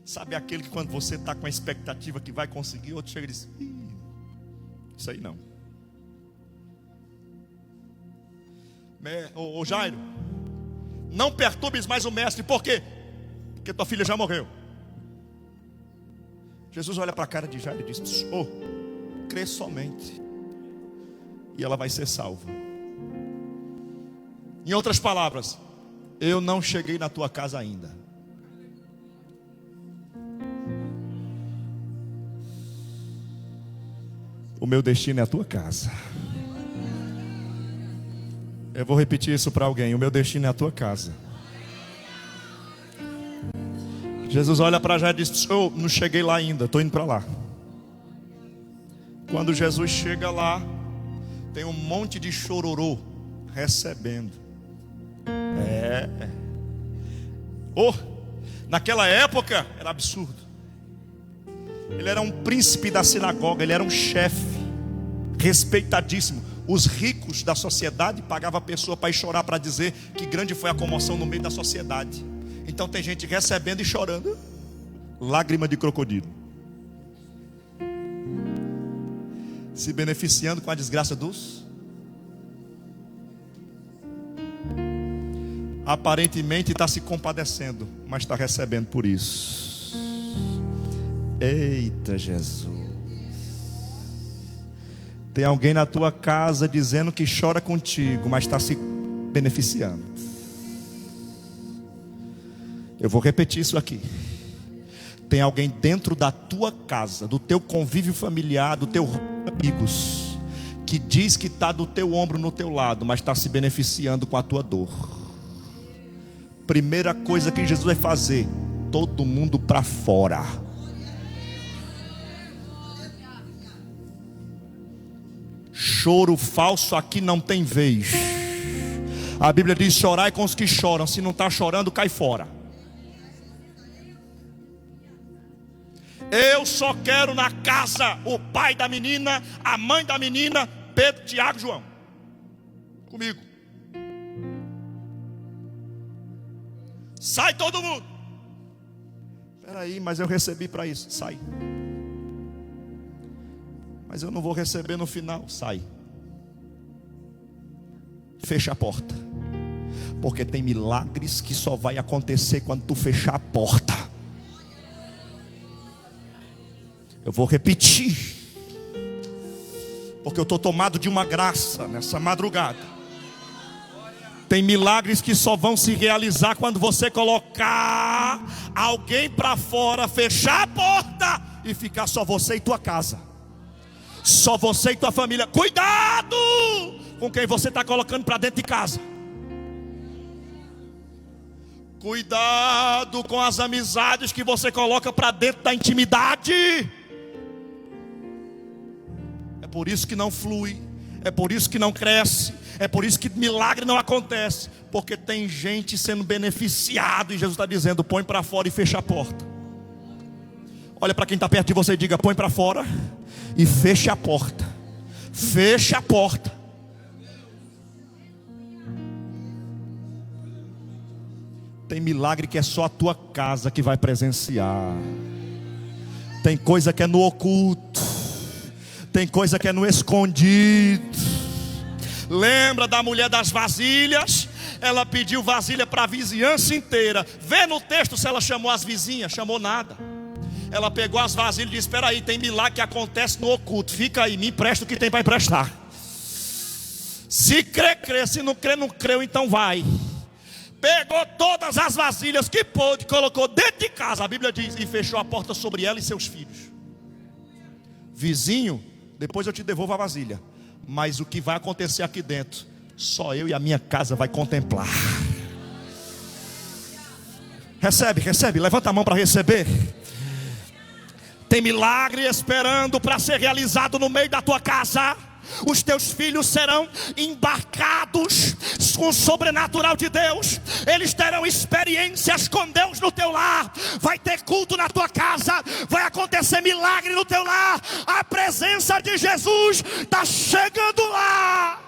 Sabe aquele que quando você está com a expectativa que vai conseguir, outro chega e diz: isso aí não. Ô Jairo, não perturbes mais o mestre. Por quê? Porque tua filha já morreu. Jesus olha para a cara de Jairo e diz: crê somente, e ela vai ser salva. Em outras palavras, eu não cheguei na tua casa ainda. O meu destino é a tua casa. Eu vou repetir isso para alguém: o meu destino é a tua casa. Jesus olha para Jairo e diz: não cheguei lá ainda, estou indo para lá. Quando Jesus chega lá, tem um monte de chororô recebendo. Naquela época era absurdo. Ele era um príncipe da sinagoga, ele era um chefe respeitadíssimo. Os ricos da sociedade pagavam a pessoa para ir chorar, para dizer que grande foi a comoção no meio da sociedade. Então tem gente recebendo e chorando, lágrima de crocodilo, se beneficiando com a desgraça dos. Aparentemente está se compadecendo, mas está recebendo por isso. Eita Jesus. Tem alguém na tua casa dizendo que chora contigo, mas está se beneficiando. Eu vou repetir isso aqui. Tem alguém dentro da tua casa, do teu convívio familiar, do teu amigos, que diz que está do teu ombro no teu lado, mas está se beneficiando com a tua dor. Primeira coisa que Jesus vai fazer: todo mundo para fora. Choro falso aqui não tem vez. A Bíblia diz: chorai com os que choram. Se não está chorando, cai fora. Eu só quero na casa o pai da menina, a mãe da menina, Pedro, Tiago, João. Comigo. Sai todo mundo. Espera aí, mas eu recebi para isso. Sai. Mas eu não vou receber no final. Sai. Fecha a porta. Porque tem milagres que só vai acontecer quando tu fechar a porta. Eu vou repetir, porque eu estou tomado de uma graça nessa madrugada. Tem milagres que só vão se realizar quando você colocar alguém para fora, fechar a porta e ficar só você e tua casa. Só você e tua família. Cuidado com quem você está colocando para dentro de casa. Cuidado com as amizades que você coloca para dentro da intimidade. É por isso que não flui, é por isso que não cresce, é por isso que milagre não acontece. Porque tem gente sendo beneficiado e Jesus está dizendo: põe para fora e fecha a porta. Olha para quem está perto de você e diga: põe para fora e fecha a porta. Fecha a porta. Tem milagre que é só a tua casa que vai presenciar. Tem coisa que é no oculto. Tem coisa que é no escondido. Lembra da mulher das vasilhas? Ela pediu vasilha para a vizinhança inteira. Vê no texto se ela chamou as vizinhas. Chamou nada. Ela pegou as vasilhas e disse: espera aí, tem milagre que acontece no oculto. Fica aí, me empresta o que tem para emprestar. Se crê, crê. Se não crê, não creu, então vai. Pegou todas as vasilhas que pôde, colocou dentro de casa, a Bíblia diz, e fechou a porta sobre ela e seus filhos. Vizinho, depois eu te devolvo a vasilha, mas o que vai acontecer aqui dentro, só eu e a minha casa vai contemplar. Recebe, levanta a mão para receber. Tem milagre esperando para ser realizado no meio da tua casa. Os teus filhos serão embarcados com o sobrenatural de Deus. Eles terão experiências com Deus no teu lar. Vai ter culto na tua casa. Vai acontecer milagre no teu lar. A presença de Jesus está chegando lá.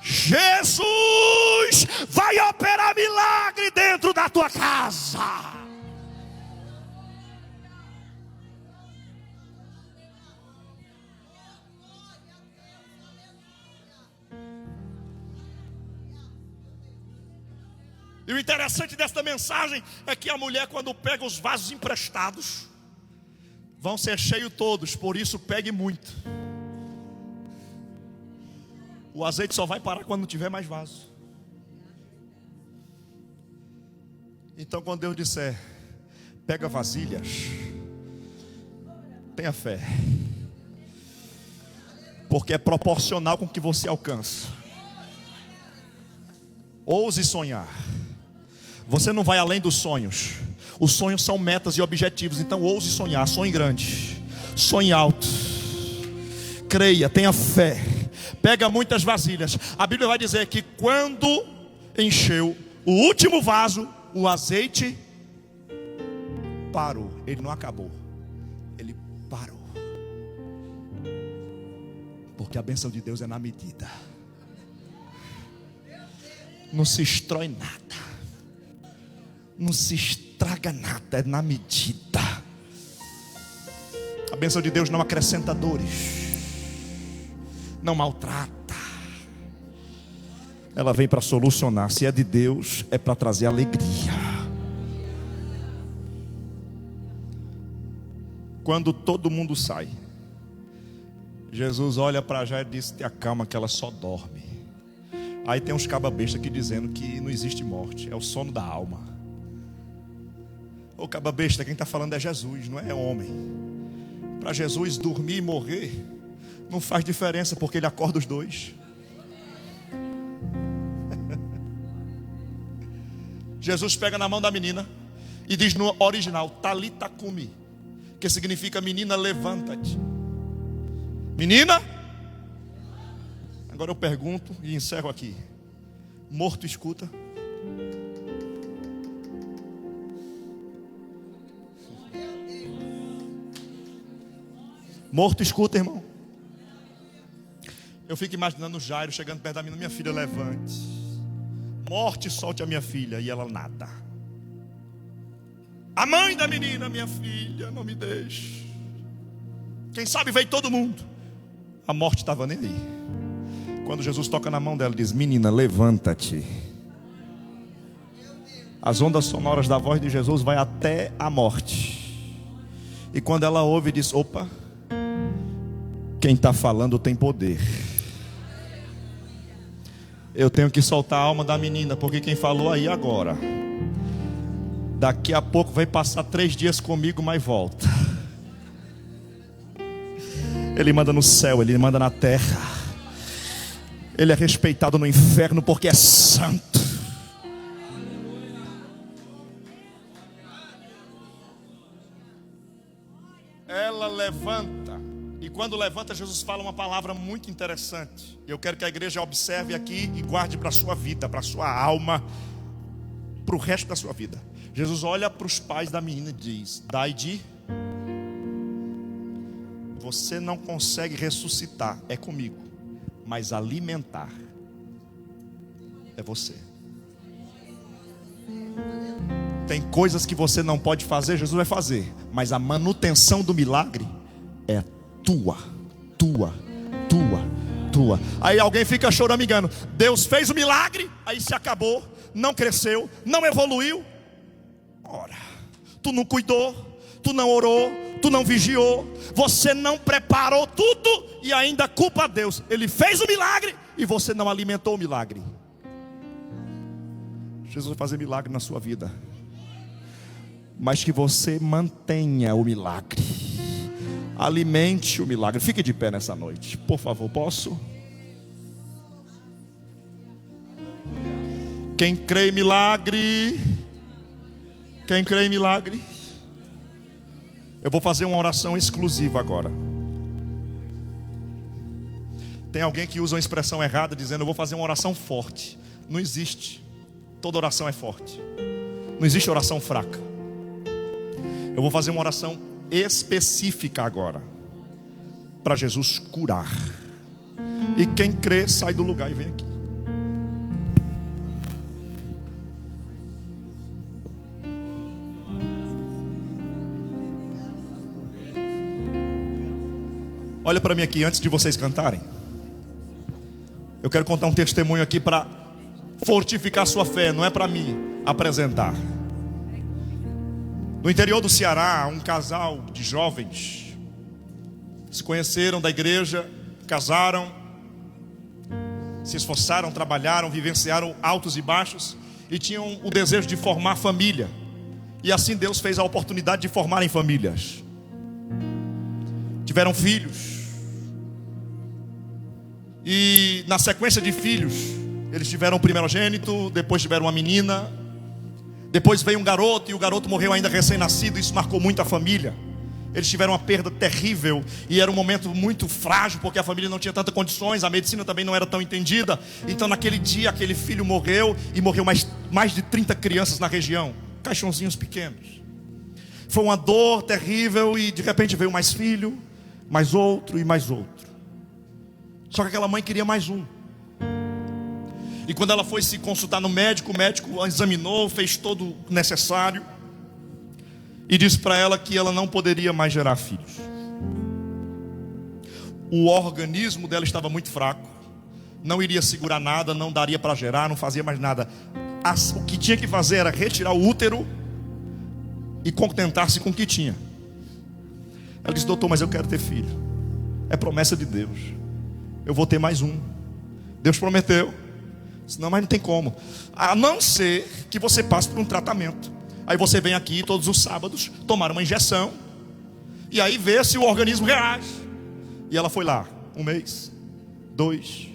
Jesus vai operar milagre dentro da tua casa. E o interessante desta mensagem é que a mulher, quando pega os vasos emprestados, vão ser cheios todos, por isso pegue muito. O azeite só vai parar quando não tiver mais vaso. Então, quando Deus disser: pega vasilhas, tenha fé, porque é proporcional com o que você alcança. Ouse sonhar. Você não vai além dos sonhos. Os sonhos são metas e objetivos. Então ouse sonhar, sonhe grande, sonhe alto, creia, tenha fé. Pega muitas vasilhas. A Bíblia vai dizer que quando encheu o último vaso, o azeite parou. Ele não acabou, ele parou. Porque a bênção de Deus é na medida. Não se estrói nada, não se estraga nada, é na medida. A bênção de Deus não acrescenta dores, não maltrata. Ela vem para solucionar. Se é de Deus, é para trazer alegria. Quando todo mundo sai, Jesus olha para Jairo e diz: te acalma que ela só dorme. Aí tem uns cababestas aqui dizendo que não existe morte, é o sono da alma. Ô cababesta, quem está falando é Jesus, não é homem. Para Jesus dormir e morrer não faz diferença, porque ele acorda os dois. Jesus pega na mão da menina e diz no original: Talita cumi, que significa: menina, levanta-te. Menina, agora eu pergunto e encerro aqui: morto escuta? Morto escuta, irmão? Eu fico imaginando Jairo chegando perto da menina: minha filha, levante. Morte, solte a minha filha. E ela nada. A mãe da menina: minha filha, não me deixe. Quem sabe veio todo mundo. A morte estava nem aí. Quando Jesus toca na mão dela, diz: menina, levanta-te. As ondas sonoras da voz de Jesus vai até a morte. E quando ela ouve, diz: opa, quem está falando tem poder. Eu tenho que soltar a alma da menina, porque quem falou aí agora, daqui a pouco vai passar 3 dias comigo, mas volta. Ele manda no céu, ele manda na terra. Ele é respeitado no inferno porque é santo. Ela levanta. E quando levanta, Jesus fala uma palavra muito interessante. Eu quero que a igreja observe aqui e guarde para a sua vida, para a sua alma, para o resto da sua vida. Jesus olha para os pais da menina e diz: dai de. Você não consegue ressuscitar, é comigo. Mas alimentar é você. Tem coisas que você não pode fazer, Jesus vai fazer, mas a manutenção do milagre é tua. Aí alguém fica choramingando. Deus fez o milagre, aí se acabou, não cresceu, não evoluiu. Ora, tu não cuidou, tu não orou, tu não vigiou, você não preparou tudo e ainda culpa a Deus. Ele fez o milagre e você não alimentou o milagre. Jesus vai fazer milagre na sua vida, mas que você mantenha o milagre, alimente o milagre. Fique de pé nessa noite, por favor, posso? Quem crê em milagre? Quem crê em milagre? Eu vou fazer uma oração exclusiva agora. Tem alguém que usa uma expressão errada dizendo: eu vou fazer uma oração forte. Não existe. Toda oração é forte. Não existe oração fraca. Eu vou fazer uma oração específica agora, para Jesus curar. E quem crê sai do lugar e vem aqui. Olha para mim aqui, antes de vocês cantarem. Eu quero contar um testemunho aqui para fortificar sua fé, não é para me apresentar. No interior do Ceará, um casal de jovens se conheceram da igreja, casaram, se esforçaram, trabalharam, vivenciaram altos e baixos e tinham o desejo de formar família. E assim Deus fez a oportunidade de formarem famílias. Tiveram filhos. E na sequência de filhos, eles tiveram o primogênito, depois tiveram uma menina, depois veio um garoto, e o garoto morreu ainda recém-nascido. Isso marcou muito a família. Eles tiveram uma perda terrível, e era um momento muito frágil, porque a família não tinha tantas condições, a medicina também não era tão entendida. Então naquele dia, aquele filho morreu, e morreu mais de 30 crianças na região, caixãozinhos pequenos. Foi uma dor terrível, e de repente veio mais filho, mais outro e mais outro. Só que aquela mãe queria mais um. E quando ela foi se consultar no médico, o médico examinou, fez todo o necessário e disse para ela que ela não poderia mais gerar filhos. O organismo dela estava muito fraco, não iria segurar nada, não daria para gerar, não fazia mais nada. O que tinha que fazer era retirar o útero e contentar-se com o que tinha. Ela disse: doutor, mas eu quero ter filho. É promessa de Deus. Eu vou ter mais um. Deus prometeu. Senão, mas não tem como. A não ser que você passe por um tratamento. Aí você vem aqui todos os sábados tomar uma injeção, e aí vê se o organismo reage. E ela foi lá, 1 mês, 2,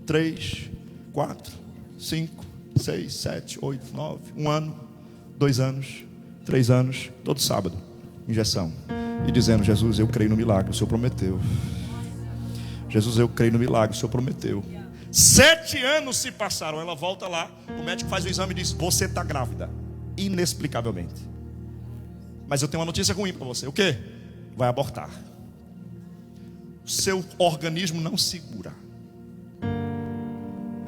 3, 4, 5, 6, 7, 8, 9, 1 ano, 2 anos, 3 anos, todo sábado, injeção. E dizendo: Jesus, eu creio no milagre, o Senhor prometeu. Jesus, eu creio no milagre, o Senhor prometeu. 7 anos se passaram. Ela volta lá, o médico faz o exame e diz: você está grávida, inexplicavelmente. Mas eu tenho uma notícia ruim para você. O quê? Vai abortar. O seu organismo não segura.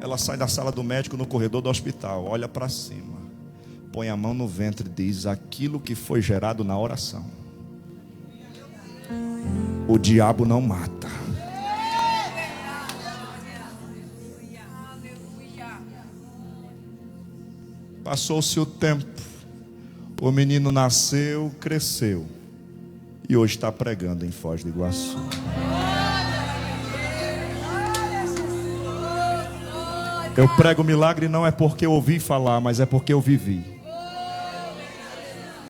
Ela sai da sala do médico no corredor do hospital, olha para cima, põe a mão no ventre e diz: aquilo que foi gerado na oração, o diabo não mata. Passou-se o tempo, o menino nasceu, cresceu, e hoje está pregando em Foz do Iguaçu. Eu prego milagre não é porque eu ouvi falar, mas é porque eu vivi.